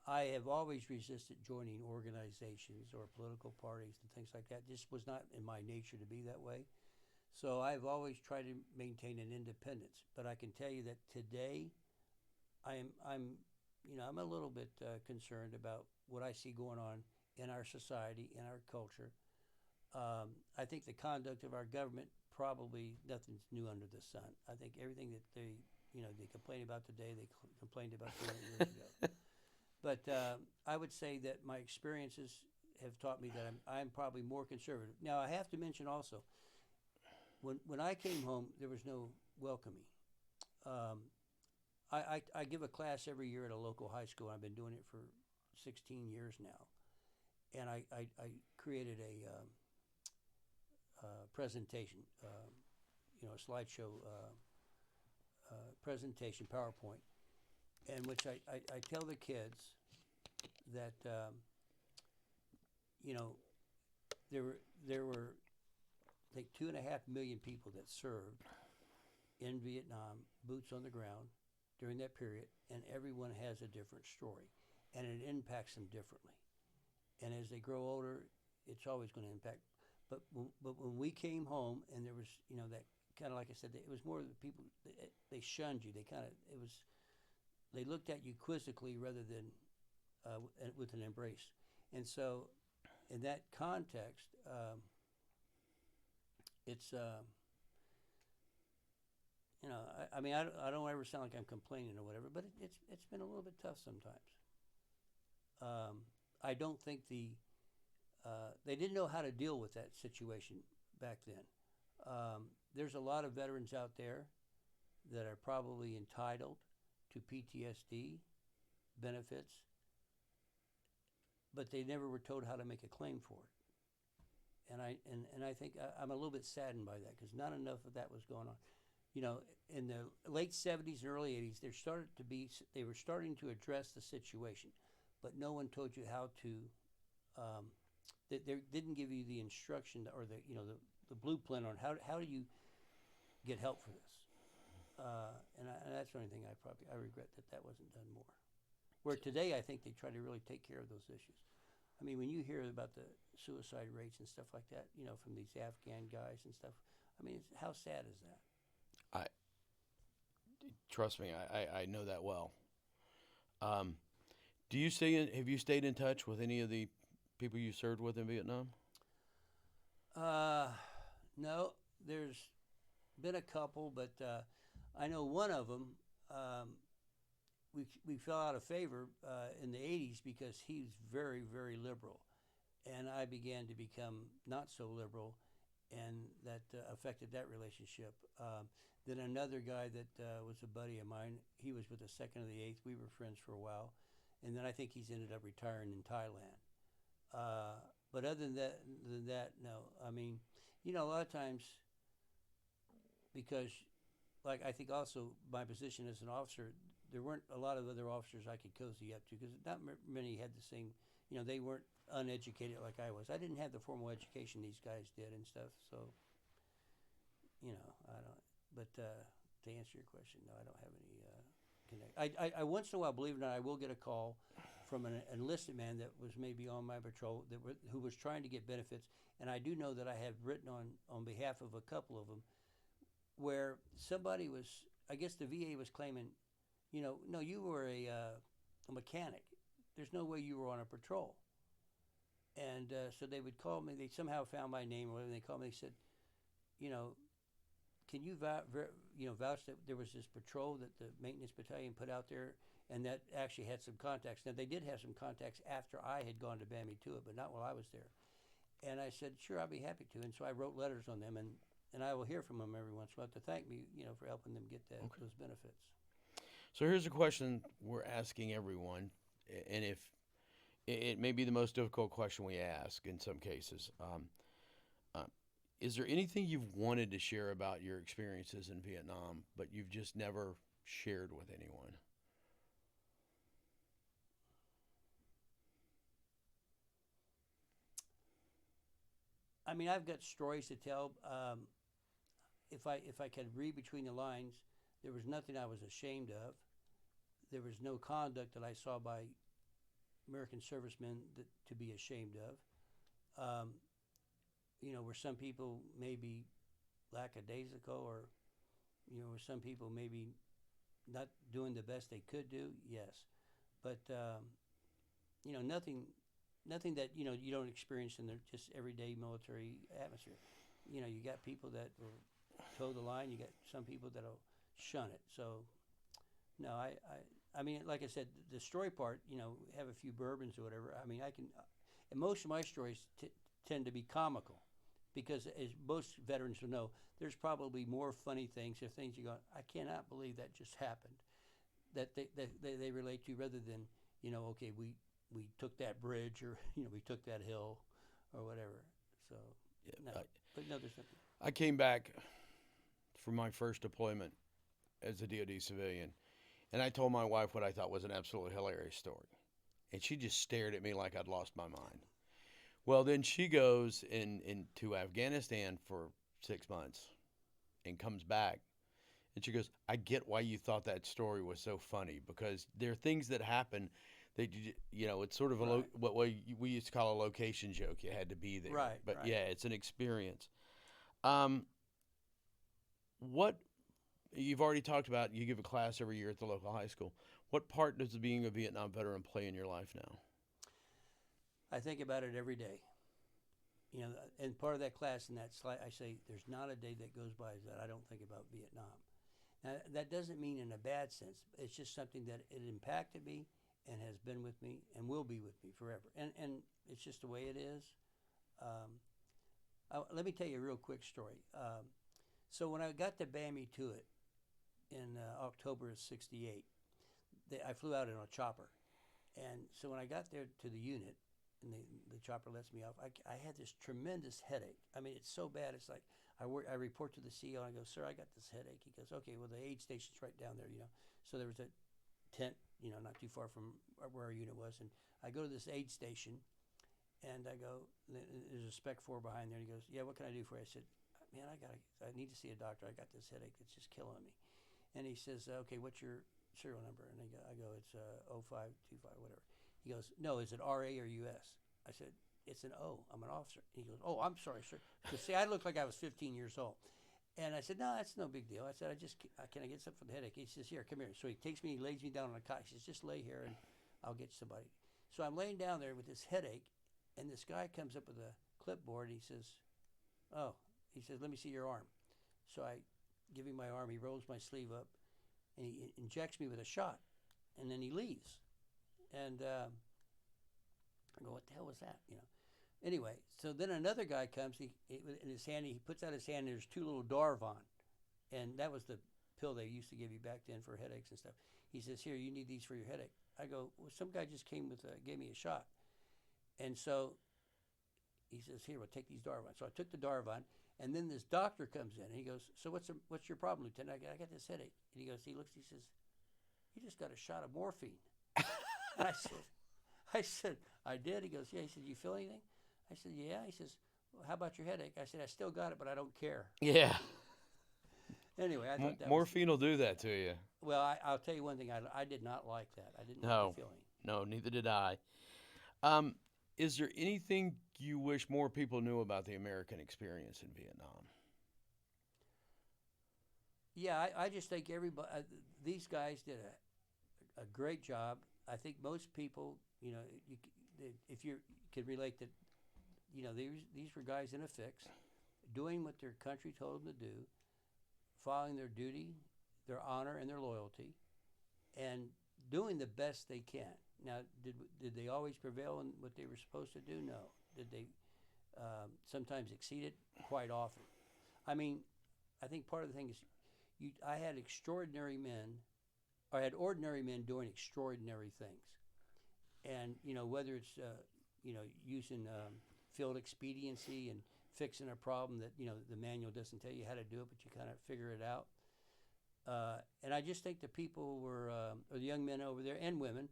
I have always resisted joining organizations or political parties and things like that. This was not in my nature to be that way. So I've always tried to maintain an independence. But I can tell you that today, I'm a little bit concerned about what I see going on in our society, in our culture. I think the conduct of our government, probably nothing's new under the sun. I think everything that they complain about today, they complained about 200 years ago. But I would say that my experiences have taught me that I'm probably more conservative. Now, I have to mention also, when I came home, there was no welcoming. I give a class every year at a local high school. I've been doing it for 16 years now. And I created a presentation, a slideshow presentation, PowerPoint, in which I tell the kids that, there were, I think, 2.5 million people that served in Vietnam, boots on the ground, during that period, and everyone has a different story, and it impacts them differently. And as they grow older, it's always going to impact. But when we came home, and there was, that kind of, like I said, it was more of the people, they shunned you. They looked at you quizzically rather than with an embrace. And so, in that context, it's, I don't ever sound like I'm complaining or whatever, but it's been a little bit tough sometimes. I don't think they didn't know how to deal with that situation back then. There's a lot of veterans out there that are probably entitled to PTSD benefits, but they never were told how to make a claim for it. And I think I'm a little bit saddened by that, because not enough of that was going on. In the late '70s and early '80s, they were starting to address the situation, but no one told you how to. They didn't give you the instruction or the blueprint on how do you get help for this. And that's the only thing I regret that wasn't done more. Where today, I think they try to really take care of those issues. I mean, when you hear about the suicide rates and stuff like that, from these Afghan guys and stuff, I mean, how sad is that? Trust me, I know that well. Have you stayed in touch with any of the people you served with in Vietnam? No, there's been a couple, but I know one of them. We fell out of favor in the '80s because he's very, very liberal, and I began to become not so liberal, and that affected that relationship. Then another guy that was a buddy of mine, he was with the 2nd of the 8th. We were friends for a while, and then I think he's ended up retiring in Thailand. But other than that, no. I mean, a lot of times, because, like, I think also my position as an officer, there weren't a lot of other officers I could cozy up to because not many had the same, they weren't uneducated like I was. I didn't have the formal education these guys did and stuff, so, I don't, but to answer your question, no, I don't have any connect. I once in a while, believe it or not, I will get a call from an enlisted man that was maybe on my patrol who was trying to get benefits, and I do know that I have written on behalf of a couple of them where somebody was, I guess the VA was claiming, no, you were a mechanic. There's no way you were on a patrol. And so they would call me. They somehow found my name or whatever. And they called me. They said, can you vouch that there was this patrol that the maintenance battalion put out there, and that actually had some contacts. Now they did have some contacts after I had gone to BAMI to it, but not while I was there. And I said, sure, I'll be happy to. And so I wrote letters on them, and I will hear from them every once in a while to thank me, for helping them get those benefits. So here's a question we're asking everyone, and if it may be the most difficult question we ask in some cases. Is there anything you've wanted to share about your experiences in Vietnam, but you've just never shared with anyone? I mean, I've got stories to tell. If I could read between the lines, there was nothing I was ashamed of. There was no conduct that I saw by American servicemen to be ashamed of. Where some people maybe lackadaisical, or where some people maybe not doing the best they could do, yes, but nothing that you don't experience in the just everyday military atmosphere. You got people that will toe the line. You got some people that'll shun it. So, no, I mean, like I said, the story part, have a few bourbons or whatever. I mean, and most of my stories tend to be comical, because as most veterans will know, there's probably more funny things or things you go, I cannot believe that just happened, that they relate to, rather than, okay, we took that bridge, or, we took that hill or whatever. So, Yeah, no, but no, there's nothing. I came back from my first deployment as a DoD civilian, and I told my wife what I thought was an absolutely hilarious story. And she just stared at me like I'd lost my mind. Well, then she goes into Afghanistan for 6 months and comes back. And she goes, I get why you thought that story was so funny, because there are things that happen that, it's sort of Right. what we used to call a location joke. You had to be there. Right, But right. yeah, it's an experience. What you've already talked about, you give a class every year at the local high school. What part does being a Vietnam veteran play in your life now? I think about it every day. And part of that class in that slide, I say, there's not a day that goes by that I don't think about Vietnam. Now, that doesn't mean in a bad sense. It's just something that it impacted me and has been with me and will be with me forever. And it's just the way it is. Let me tell you a real quick story. So when I got to BAMI to it in October of '68, I flew out in a chopper. And so when I got there to the unit, and the chopper lets me off, I had this tremendous headache. I mean, it's so bad. It's like I report to the CEO, and I go, sir, I got this headache. He goes, okay, well, the aid station's right down there, So there was a tent, not too far from where our unit was. And I go to this aid station, and I go, there's a Spec 4 behind there. And he goes, yeah, what can I do for you? I said, man, I need to see a doctor. I got this headache. It's just killing me. And he says, okay, what's your serial number? And I go, it's 0525, whatever. He goes, no, is it RA or US? I said, it's an O. I'm an officer. He goes, oh, I'm sorry, sir. Because, see, I looked like I was 15 years old. And I said, no, that's no big deal. I said, can I get something for the headache? He says, here, come here. So he takes me, he lays me down on a cot. He says, just lay here and I'll get somebody. So I'm laying down there with this headache, and this guy comes up with a clipboard, and he says, oh, he says, let me see your arm. So I give him my arm. He rolls my sleeve up, and he injects me with a shot, and then he leaves. And I go, what the hell was that? Anyway, so then another guy comes. In his hand, he puts out his hand. And there's two little Darvon, and that was the pill they used to give you back then for headaches and stuff. He says, "Here, you need these for your headache." I go, "Well, some guy just came with gave me a shot," and so he says, "Here, we'll take these Darvon." So I took the Darvon, and then this doctor comes in, and he goes, "So what's your problem, Lieutenant?" I got this headache, and he goes, he looks, he says, "You just got a shot of morphine." And I said, "I did." He goes, "Yeah." He said, "You feel anything?" I said, "Yeah." He says, "Well, how about your headache?" I said, "I still got it, but I don't care." Yeah. Anyway, I thought that Morphine will do that to you. well, I'll tell you one thing. I did not like that. I didn't like No, the feeling. no, neither did I. Um, is there anything you wish more people knew about the American experience in Vietnam? Yeah, I just think everybody, these guys did a great job. I think most people, if you could relate that, these were guys in a fix, doing what their country told them to do, following their duty, their honor, and their loyalty, and doing the best they can. Now, did they always prevail in what they were supposed to do? No. Did they sometimes exceed it? Quite often. I mean, I think part of the thing is, I had extraordinary men, or I had ordinary men doing extraordinary things, and whether it's using field expediency and fixing a problem that the manual doesn't tell you how to do it, but you kind of figure it out. And I just think the people were, or the young men over there and women,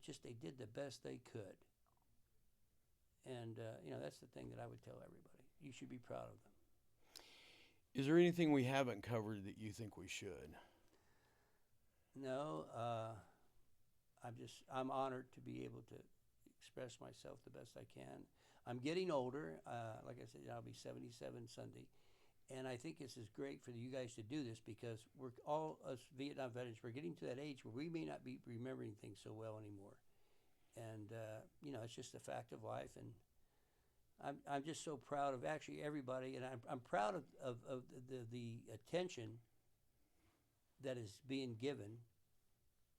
just they did the best they could. And that's the thing that I would tell everybody. You should be proud of them. Is there anything we haven't covered that you think we should? No, I'm honored to be able to express myself the best I can. I'm getting older. Like I said, I'll be 77 Sunday. And I think this is great for you guys to do this because we're all, us Vietnam veterans, we're getting to that age where we may not be remembering things so well anymore. And, it's just a fact of life. And I'm just so proud of actually everybody. And I'm proud of the attention that is being given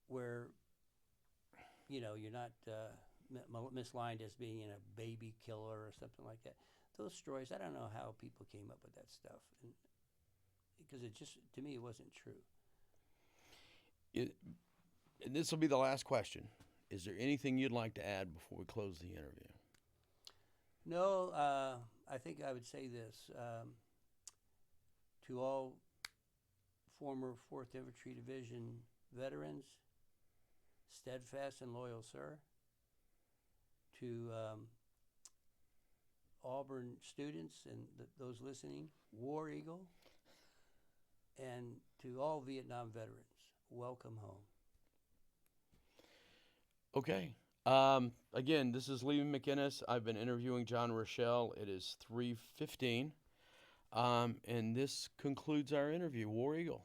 where, you're not mislined as being a baby killer or something like that. Those stories, I don't know how people came up with that stuff, because it just, to me, it wasn't true. And this will be the last question. Is there anything you'd like to add before we close the interview? No, I think I would say this. To all former 4th Infantry Division veterans, steadfast and loyal, sir. To Auburn students and those listening, War Eagle. And to all Vietnam veterans, welcome home. Okay. Again, this is Lee McInnes. I've been interviewing John Rochelle. It is 3:15. And this concludes our interview. War Eagle.